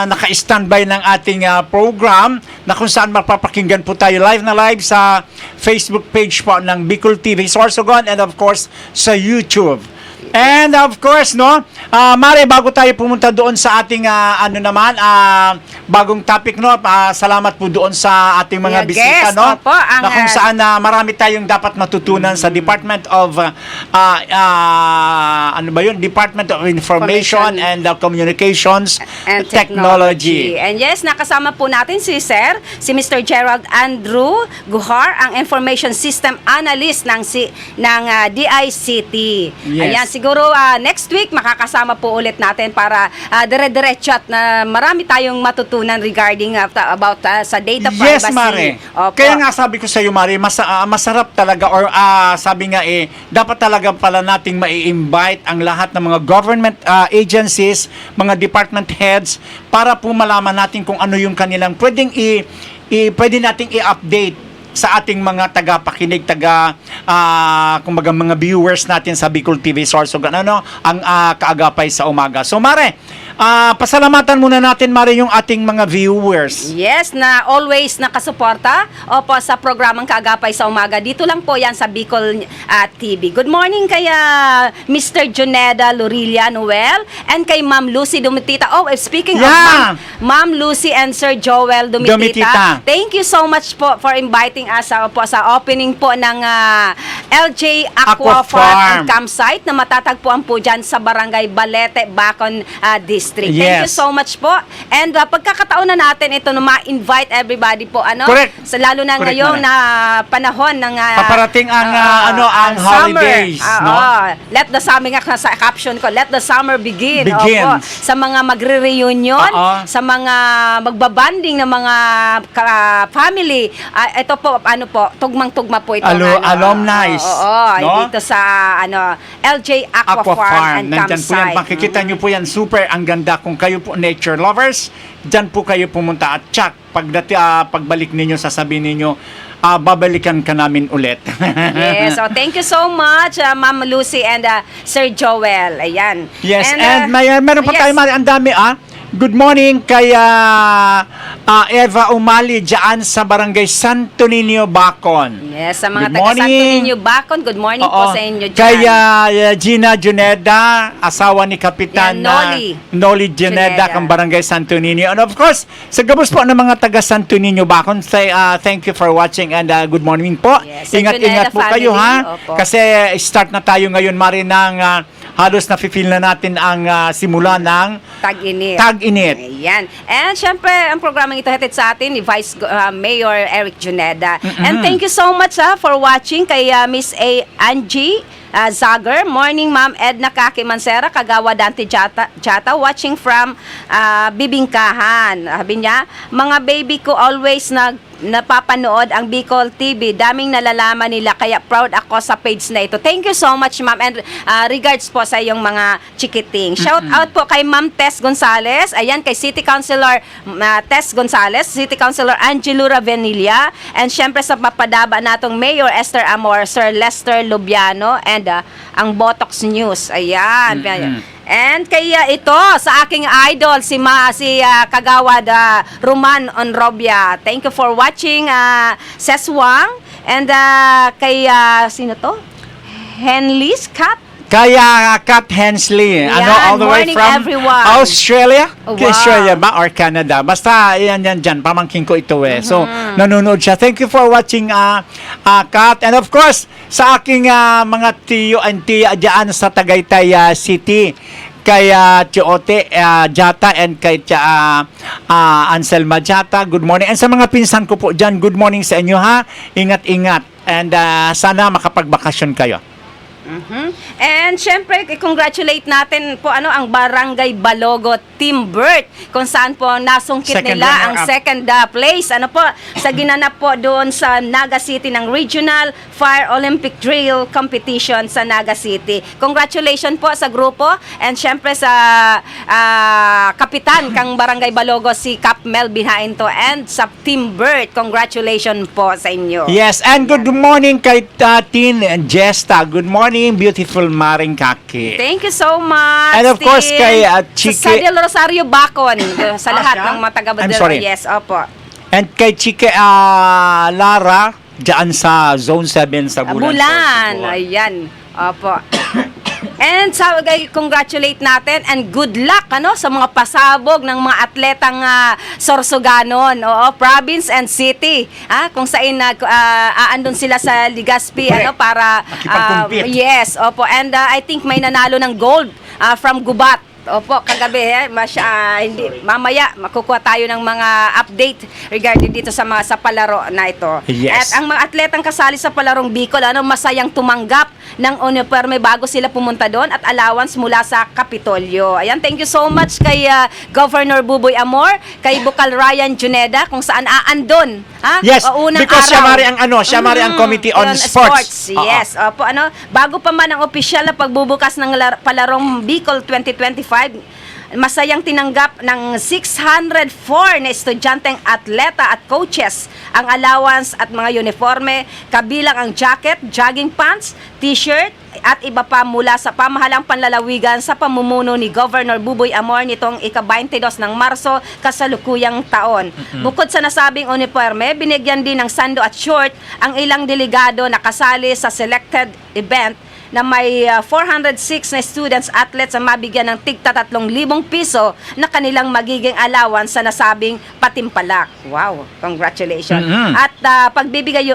naka-standby ng ating program na kung saan mapapakinggan po tayo live na live sa Facebook page po ng Bicol TV Sorsogon and of course sa YouTube. And of course, Mari, bago tayo pumunta doon sa ating bagong topic, salamat po doon sa ating mga Yeah, bisita, guest, opo, ang, na kung saan marami tayong dapat matutunan sa Department of Department of Information and Communications and Technology. And yes, nakasama po natin si Mr. Gerald Andrew Guhar, ang Information System Analyst ng DICT. Yes. Ayan, siguro next week makakasama po ulit natin para dire-diretso at marami tayong matutunan regarding about sa data privacy. Yes, Mare. Opo. Kaya nga sabi ko sa iyo, Mare, masarap talaga or sabi nga dapat talaga pala nating mai-invite ang lahat ng mga government agencies, mga department heads para po malaman natin kung ano yung kanilang pwede nating i-update sa ating mga tagapakinig, kumbaga mga viewers natin sa Bicol TV Sorsogon, ang Kaagapay sa Umaga. So, Mare, pasalamatan muna natin, Mare, yung ating mga viewers. Yes, na always nakasuporta sa programang Kaagapay sa Umaga. Dito lang po yan sa Bicol TV. Good morning kay Mr. Juneda Lorilla Noel and kay Ma'am Lucy Dumitita. Speaking of Ma'am Lucy and Sir Joel Dumitita. Thank you so much po for inviting us sa opening po ng LJ Aqua Farm and Campsite na matatagpuan po dyan sa Barangay Balete, Bacon District. Thank you so much po. And pagkakataon na natin ito na ma-invite everybody po Correct. lalo na ngayong na panahon ng paparating ang holidays, let the summer nga sa caption ko, let the summer begin. Begins. Sa mga magre-reunion, sa mga magbabanding ng mga family, ito po tugmang-tugma po ito. Alumni. Dito sa LJ Aqua Farm and Nandyan po yan, Campsite. makikita nyo po yan, super ang ganda. Kung kayo po nature lovers, dyan po kayo pumunta at pagbalik ninyo, sasabihin ninyo, babalikan ka namin ulit. Yes, so thank you so much, Ma'am Lucy and Sir Joel. Ayan. Yes, and meron pa tayo, Mari, ang dami, Good morning kay Eva Umali dyan sa Barangay Santo Niño, Bacon. Yes, sa mga Good taga Santo morning. Niño Bacon, good morning po sa inyo dyan. Kaya Gina Juneda, asawa ni Kapitan Yan, Noli Juneda, kang Barangay Santo Niño. And of course, sa gabos po ng mga taga Santo Niño, Bacon, thank you for watching and good morning po. Yes, sa Ingat-ingat Juneda po kayo, family. ha? Opo. Kasi start na tayo ngayon, Mari, ng halos na-feel na natin ang simula ng Tag-init. tag-init. Ayan. And syempre, ang programang ito hatid sa atin ni Vice Mayor Eric Juneda. And thank you so much for watching kay Miss Angie Zager. Morning, Ma'am Edna Kaki Mansera, Kagawa Dante Jata, watching from Bibingkahan. Sabi niya, mga baby ko always napapanood ang Bicol TV. Daming nalalaman nila, kaya proud ako sa page na ito. Thank you so much, Ma'am. And regards po sa iyong mga chikiting. Shout out po kay Ma'am Tess Gonzales. Ayan, kay City Councilor Tess Gonzales, City Councilor Angelo Ravenilla, and syempre sa papadaba natong Mayor Esther Amor, Sir Lester Lubiano, and ang Botox News. Ayan. And kaya ito sa aking idol si Kagawad Roman Onrobia. Thank you for watching Seswang and kay sino to? Henley's Cat. Kaya Kat Hensley, Yan, all the way morning, from everyone. Australia? Wow. Australia ba or Canada? Basta yan dyan, pamangkin ko ito eh. So, nanonood siya. Thank you for watching Kat. And of course, sa aking mga tiyo and tiya dyan sa Tagaytay City, kay Chiote Jata and kay Anselma Jata, good morning. And sa mga pinsan ko po dyan, good morning sa inyo, ha. Ingat-ingat. And sana makapagbakasyon kayo. And syempre, congratulate natin po ang Barangay Balogo Team Bert, kung saan po nasungkit Second nila ang runner-up. second place. Sa ginanap po doon sa Naga City ng Regional Fire Olympic Drill Competition sa Naga City. Congratulations po sa grupo and syempre sa kapitan kang Barangay Balogo, si Cap Mel Binainto, and sa Team Bert. Congratulations po sa inyo. Yes, and good morning kay Tin and Jesta. Good morning, beautiful Maring Kaki. Thank you so much. And of course, Tin. kay Chiki. Sa Del Rosario Bacon, sa lahat siya? ng mga taga I'm sorry. Yes, opo. And kay Chike Lara, dyan sa Zone 7 sa Bulan. Bulan. Ayan. Opo. And congratulate natin and good luck sa mga pasabog ng mga atletang Sorsoganon, province and city. Kung saan aandun sila sa Legazpi para Makipag-compete. yes, opo. And I think may nanalo ng gold from Gubat. Opo, kagabi mamaya makukuha tayo ng mga update regarding dito sa palaro na ito. Yes. At ang mga atletang kasali sa palarong Bicol, masayang tumanggap ng uniforme bago sila pumunta doon at allowance mula sa Kapitolyo. Ayan, thank you so much kay Governor Buboy Amor, kay Bukal Ryan Juneda, kung saan aandon. Yes, unang because araw. siya mari ang Committee on Sports. Yes, opo, bago pa man ang opisyal na pagbubukas ng palarong Bicol 2025, masayang tinanggap ng 604 na estudyanteng atleta at coaches ang allowance at mga uniforme, kabilang ang jacket, jogging pants, t-shirt, at iba pa mula sa pamahalang panlalawigan sa pamumuno ni Governor Buboy Amor nitong ika-22 ng Marso kasalukuyang taon. Bukod sa nasabing uniforme, binigyan din ng sando at short ang ilang delegado na kasali sa selected event na may 406 na students athletes na mabigyan ng tigta 3,000 piso na kanilang magiging allowance sa nasabing patimpalak. Wow, congratulations. At pagbibigay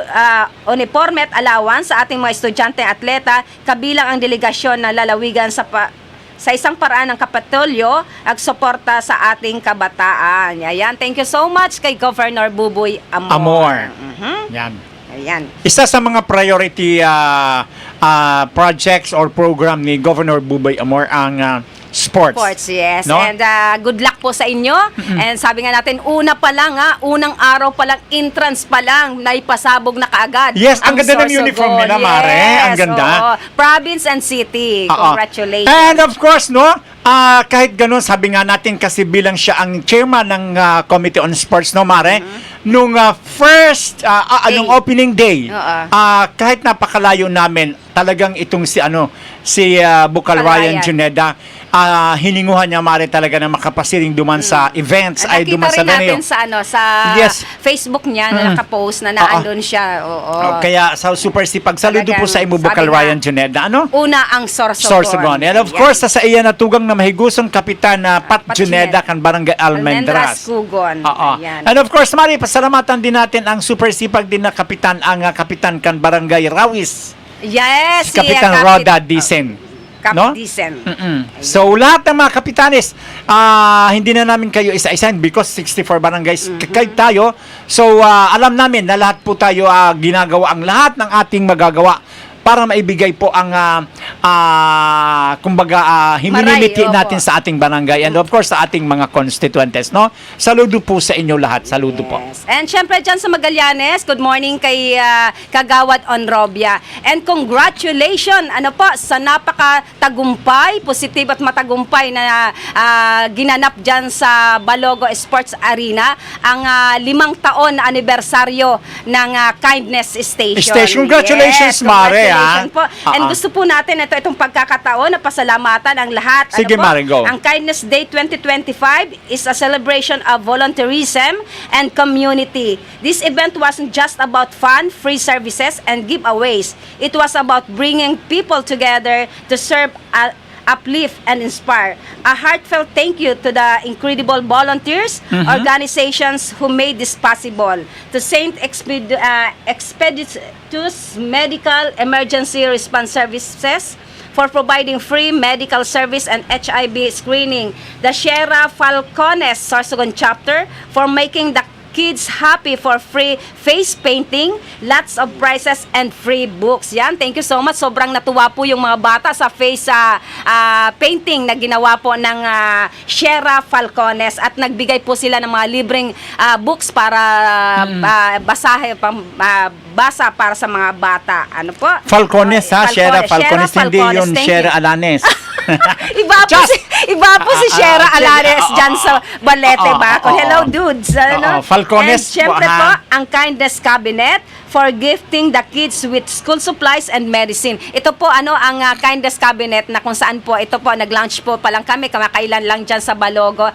uniforme at allowance sa ating mga estudyante atleta, kabilang ang delegasyon na lalawigan sa isang paraan ng Kapitolyo at suporta sa ating kabataan. Ayan, thank you so much kay Governor Buboy Amor. Yan. Ayan. Isa sa mga priority projects or program ni Governor Buboy Amor ang sports. Yes. No? And good luck po sa inyo. And sabi nga natin, unang araw pa lang, entrance pa lang, naipasabog na kaagad. Yes, ang ganda ng Sorsogon. uniform nila, Mare. Ang ganda. Oo. Province and city. Oo. Congratulations. And of course, kahit ganun, sabi nga natin kasi bilang siya ang chairman ng Committee on Sports, Mare, nung first, nung opening day, Oo. kahit napakalayo namin, talagang itong si Bukal Ryan Juneda, hininguhan niya mare talaga na makapasiring duman sa events, ay Nakita duman sa rin natin venue. sa Yes. Facebook niya na nakapost na naandun siya. Oo. Kaya sa super sipag, saludo po sa imo Talagang, Bukal sabi nga, Ryan Juneda. Una ang Sorsogon. Sorsogon. And of course, sa iya natugang na mahiguson Kapitan na Pat Pat Juneda kan Barangay Almendras. Kugon. Oo. Ayan. And of course, Mari, pasalamatan din natin ang super sipag din na kapitan, ang kapitan kan Barangay Rawis. Yes, Si Kapitan Roda Dicen. Kap No? Dicen. So, lahat ng mga kapitanes, hindi na namin kayo isa-isahin because 64 barangays kayo tayo. So, alam namin na lahat po tayo ginagawa ang lahat ng ating magagawa para maibigay po ang kumbaga himinimiti Maray, natin opo. sa ating barangay and of course sa ating mga constituentes, no? Saludo po sa inyo lahat. Saludo po. Yes. And syempre dyan sa Magallanes, good morning kay Kagawad Onrobia. And congratulations sa napaka-tagumpay, positive at matagumpay na ginanap dyan sa Balogo Sports Arena ang 5 taon na anibersaryo ng Kindness Station. Congratulations, Mare, congratulations po. And gusto po natin itong pagkakataon na pasalamatan ang lahat. Sige, po? Mare, go. Ang Kindness Day 2025 is a celebration of volunteerism and community. This event wasn't just about fun, free services, and giveaways. It was about bringing people together to serve, uplift, and inspire. A heartfelt thank you to the incredible volunteers, organizations who made this possible. To Saint Expeditious Medical Emergency Response Services for providing free medical service and HIV screening. The Sierra Falcones Sorsogon chapter for making the kids happy for free face painting, lots of prizes, and free books. Yan, thank you so much. Sobrang natuwa po yung mga bata sa face painting na ginawa po ng Sierra Falcones at nagbigay po sila ng mga libreng books para basa para sa mga bata. Ano po? Falcones, Sierra Falcones, hindi yun thank Sierra you. Alanes. Iba po si Sierra Alares dyan sa Balete ba? Hello dudes. Ano? Falcones And syempre po, ang Kindness Cabinet for gifting the kids with school supplies and medicine. Ito po ang Kindness Cabinet na kung saan po ito po nag-launch po pa lang kami kamakailan lang dyan sa Balogo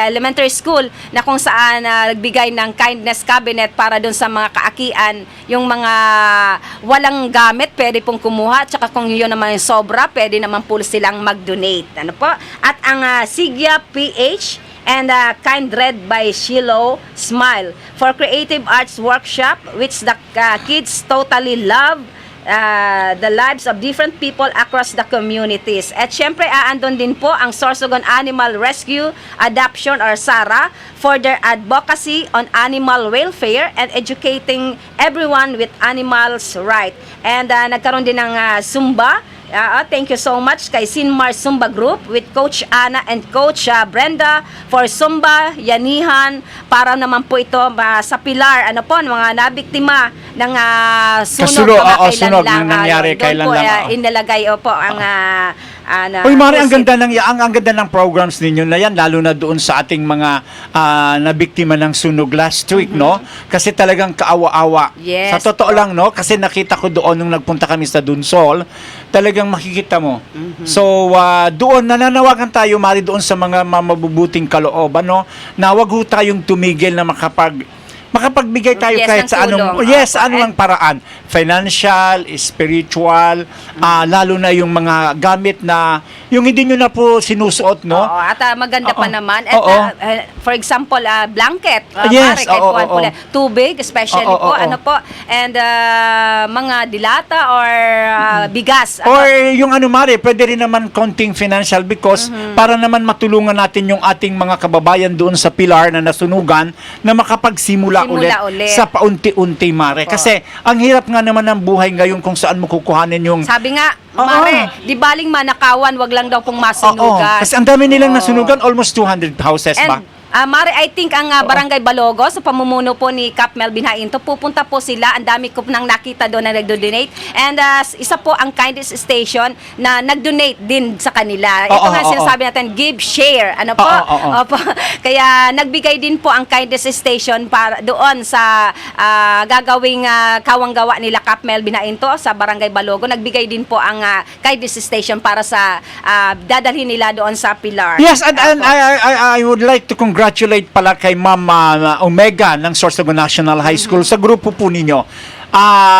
Elementary School na kung saan nagbigay ng Kindness Cabinet para dun sa mga kaakian, yung mga walang gamit pwede pong kumuha, tsaka kung yun naman yung sobra pwede naman po silang mag-donate. Ano po? At ang Sigya PH and Kind Red by Shiloh Smile for creative arts workshop which the kids totally love the lives of different people across the communities. At syempre, aandon din po ang Sorsogon Animal Rescue Adoption or SARA for their advocacy on animal welfare and educating everyone with animals' right. And nagkaroon din ng Zumba. Thank you so much kay Sinmar Zumba Group with Coach Ana and Coach Brenda for Zumba, Yanihan, para naman po ito sa Pilar, mga nabiktima ng sunog sunog na nangyari kailan lang. Inilagay po ang Uy, Mari, ang ganda ng programs ninyo na yan, lalo na doon sa ating mga nabiktima ng sunog last week, no? Kasi talagang kaawa-awa. Yes, sa totoo lang, no? Kasi nakita ko doon nung nagpunta kami sa Dunsol, talagang makikita mo. So, doon, nananawagan tayo, Mari, doon sa mga mabubuting kalooban, no? Na wag ho tayong tumigil na makapagbigay tayo kahit sa anong paraan. Financial, spiritual, lalo na yung mga gamit na yung hindi nyo na po sinusuot, no? Oo, at maganda pa naman. Oo. At, for example, blanket. Yes, tubig, especially po. Ano po? And mga dilata or bigas. Or yung Mari, pwede rin naman konting financial because para naman matulungan natin yung ating mga kababayan doon sa Pilar na nasunugan na makapagsimula ulit sa paunti-unti, Mare. Kasi ang hirap nga naman ng buhay ngayon kung saan mo kukuhanin yung... Sabi nga, Mare, di baling manakawan, wag lang daw pong masunugan. Kasi ang dami nilang nasunugan, almost 200 houses ba? Mari, I think ang Barangay Balogo, sa pamumuno po ni Cap Melvin Hainto, pupunta po sila. Ang dami ko nang nakita doon na nagdo-donate. And isa po ang Kindness Station na nag-donate din sa kanila. Ito nga sinasabi natin, give, share. Ano po? Opo. Kaya nagbigay din po ang Kindness Station para doon sa gagawing kawanggawa nila Cap Melvin Hainto sa Barangay Balogo. Nagbigay din po ang Kindness Station para sa dadalhin nila doon sa Pilar. Yes, and I would like to congratulate pala kay Ma'am Omega ng Sorsogon National High School sa grupo po ninyo.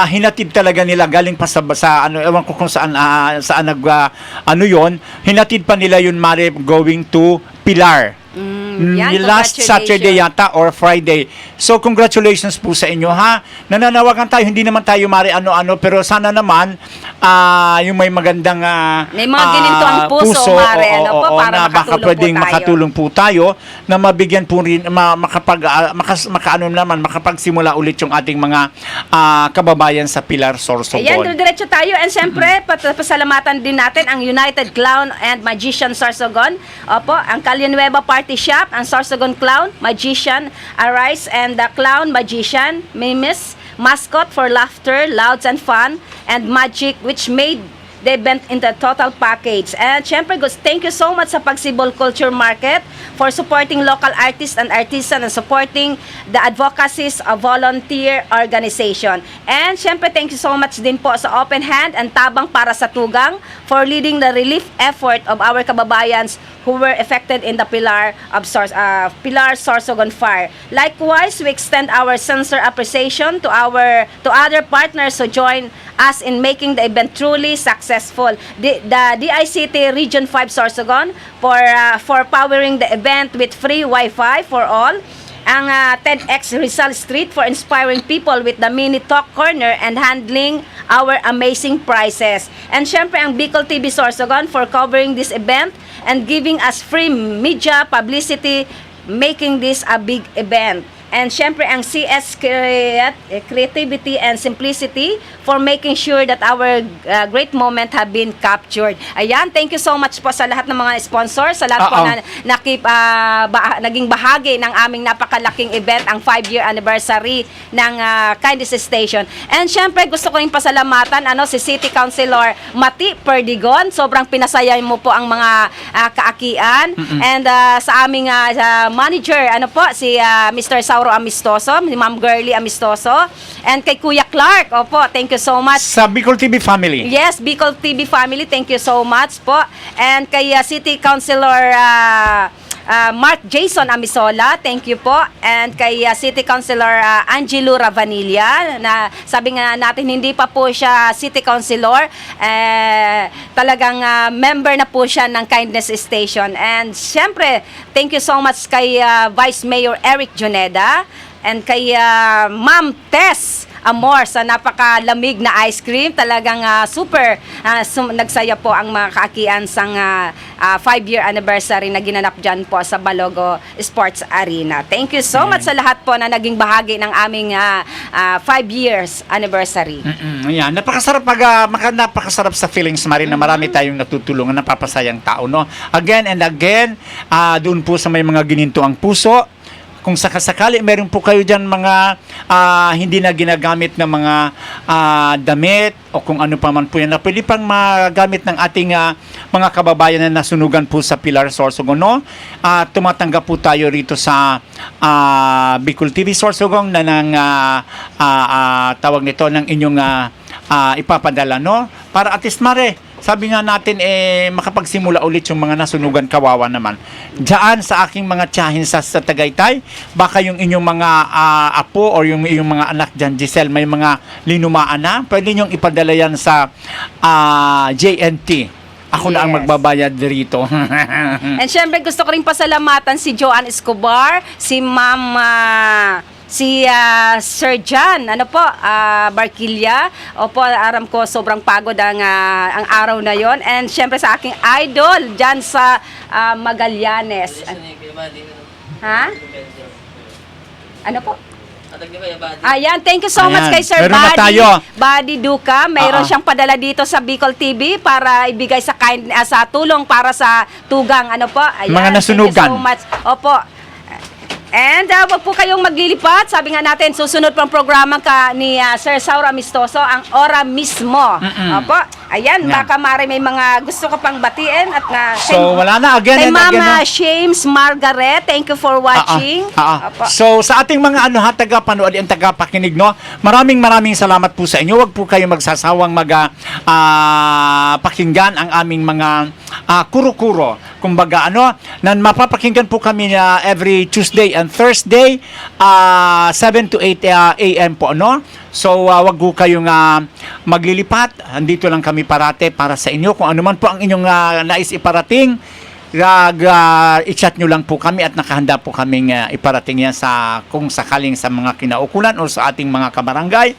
Hinatid talaga nila galing pa sa ano, ewan ko kung saan ano yon, hinatid pa nila yun, Mare, going to Pilar. Last Saturday yata or Friday. So congratulations po sa inyo, ha. Nananawagan tayo, hindi naman tayo mari ano-ano, pero sana naman yung may magandang may mga gininto ang puso mare, ano po, para na baka pwedeng makatulong po tayo na mabigyan po rin makapagsimula ulit yung ating mga kababayan sa Pilar, Sorsogon. Ayan, diretso tayo, and siyempre pasalamatan din natin ang United Clown and Magician Sorsogon. Opo, ang Calyanueva Party Shop, ang Sorsogon Clown, Magician, Arise, and the Clown, Magician, Mimis, Mascot for laughter, louds and fun, and magic, which made the event in the total package. And syempre, thank you so much sa Pagsibol Culture Market for supporting local artists and artisan and supporting the advocacies of volunteer organization. And syempre, thank you so much din po sa Open Hand and Tabang para sa Tugang for leading the relief effort of our kababayans who were affected in the Pilar Sorsogon fire. Likewise, we extend our sincere appreciation to other partners who join us in making the event truly successful. The DICT Region 5 Sorsogon for powering the event with free Wi-Fi for all. Ang TEDx Rizal Street for inspiring people with the mini talk corner and handling our amazing prizes. And syempre ang Bicol TV Sorsogon for covering this event and giving us free media publicity, making this a big event. And syempre ang CS Creativity and Simplicity for making sure that our great moment have been captured. Ayan, thank you so much po sa lahat ng mga sponsors, sa lahat po na naging bahagi ng aming napakalaking event, ang 5-year anniversary ng Kindness Station. And syempre gusto ko rin pasalamatan si City Councilor Mati Perdigon. Sobrang pinasaya mo po ang mga kaakian. And sa aming manager, si Mr. Sauro Amistoso, si Ma'am Girly Amistoso, and kay Kuya Clark. Opo, thank you so much. Sa Bicol TV family. Yes, Bicol TV family, thank you so much po. And kay City Councilor Mark Jason Amisola, thank you po. And kay City Councilor Angelo Ravanilla, na sabi nga natin hindi pa po siya City Councilor, talagang member na po siya ng Kindness Station. And syempre, thank you so much kay Vice Mayor Eric Juneda and kay Ma'am Tess Amor sa napakalamig na ice cream. Talagang super nagsaya po ang mga kaakian sa 5-year anniversary na ginanap dyan po sa Balogo Sports Arena. Thank you so much sa lahat po na naging bahagi ng aming 5 years anniversary. Ayan, napakasarap napakasarap sa feelings, Marie, na marami tayong natutulungan, napapasayang tao, no? Again and again, doon po sa may mga gininto ang puso. Kung sakasakali meron po kayo dyan mga hindi na ginagamit na mga damit o kung ano pa man po yan na pwede pang magamit ng ating mga kababayan na nasunugan po sa Pilar, Sorsogon, no? Tumatanggap po tayo rito sa Bicol TV Sorsogon na ng tawag nito ng inyong ipapadala, no? Para at least, Mare, sabi nga natin, makapagsimula ulit yung mga nasunugan, kawawa naman. Diyan sa aking mga tiyahin sa Tagaytay, baka yung inyong mga apo or yung iyong mga anak dyan, Giselle, may mga linumaan na, pwede nyong ipadala yan sa JNT. Ako na ang magbabayad dito. And syempre gusto ko rin pasalamatan si Joanne Escobar, si Ma'am si Sir John, Barquilla. Opo, aram ko sobrang pagod ang araw na yon. And syempre sa aking idol dyan sa Magallanes. Ha? Ano po? Ayan, thank you so much kay Sir Buddy Duca. Mayroon siyang padala dito sa Bicol TV para ibigay sa tulong para sa Tugang. Ayan, mga nasunugan. thank you so much. Opo. And wag po kayong maglilipat. Sabi nga natin, susunod pang programa ni Sir Saur Amistoso, ang ora mismo. Opo. Ayan, Yan. baka mare may mga gusto ka pang batiin at So, wala na. Again kay and again. Mama James Margaret, thank you for watching. Opo. So sa ating mga taga-panood at taga-pakinig, no, maraming salamat po sa inyo. Huwag po kayo magsasawang pakinggan ang aming mga kuro-kuro. Kumbaga nan mapapakinggan po kami every Tuesday and Thursday 7 to 8 a.m. po, no? So wag po kayong maglilipat. Andito lang kami parate para sa inyo. Kung ano man po ang inyong nais iparating, i-chat nyo lang po kami at nakahanda po kaming iparating yan kung sakaling sa mga kinaukulan o sa ating mga kabarangay.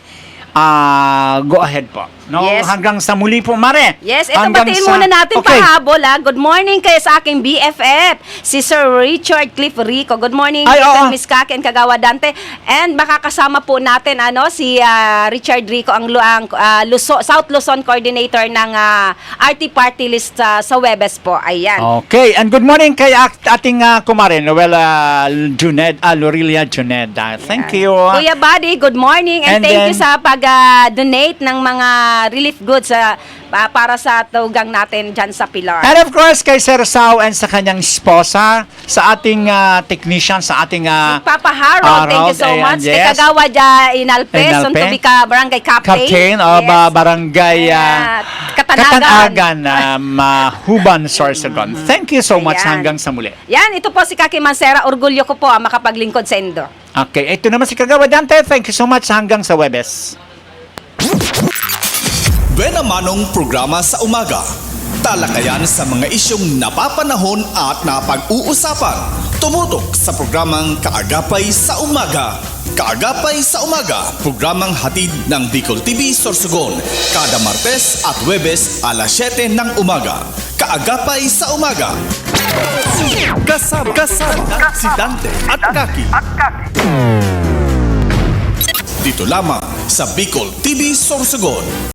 Go ahead po. No, Yes. hanggang sa muli po, Mare. Yes, ito Hanggang batiin sa- muna natin Okay. pahabol. Good morning kayo sa aking BFF, si Sir Richard Cliff Rico. Good morning, Ay, oo. Miss Kaki and Kagawa Dante. And makakasama po natin si Richard Rico, ang South Luzon Coordinator ng RT Party List sa Webes po. Ayan. Okay, and good morning kay ating kumare, Noela Lorelia Juned. Thank you. Kuya Buddy, good morning and And thank you then- sa pag-donate ng mga relief goods para sa tugang natin dyan sa Pilar. And of course, kay Sir Sao and sa kanyang esposa, sa ating technician, sa ating Papa Harold, thank you so Harold, much. ayan, Kay yes. Kagawa Inalpe, Inalpe. soon to be barangay captain. Captain of Yes. Barangay Katanagan. Huban, Sorsogon. Thank you so much. Ayan. Hanggang sa muli. Yan, ito po si Kaki Mansera. Orgulyo ko po makapaglingkod sa Indo. Okay, ito naman si Kagawa Dante. Thank you so much. Hanggang sa Webes. Buena Manong programa sa umaga. Talakayan sa mga isyong napapanahon at napag-uusapan. Tumutok sa programang Kaagapay sa Umaga. Kaagapay sa Umaga, programang hatid ng Bicol TV Sorsogon. Kada Martes at Huwebes alas 7 ng umaga. Kaagapay sa Umaga. Kasama si Dante at Kaki. Dito lamang sa Bicol TV Sorsogon.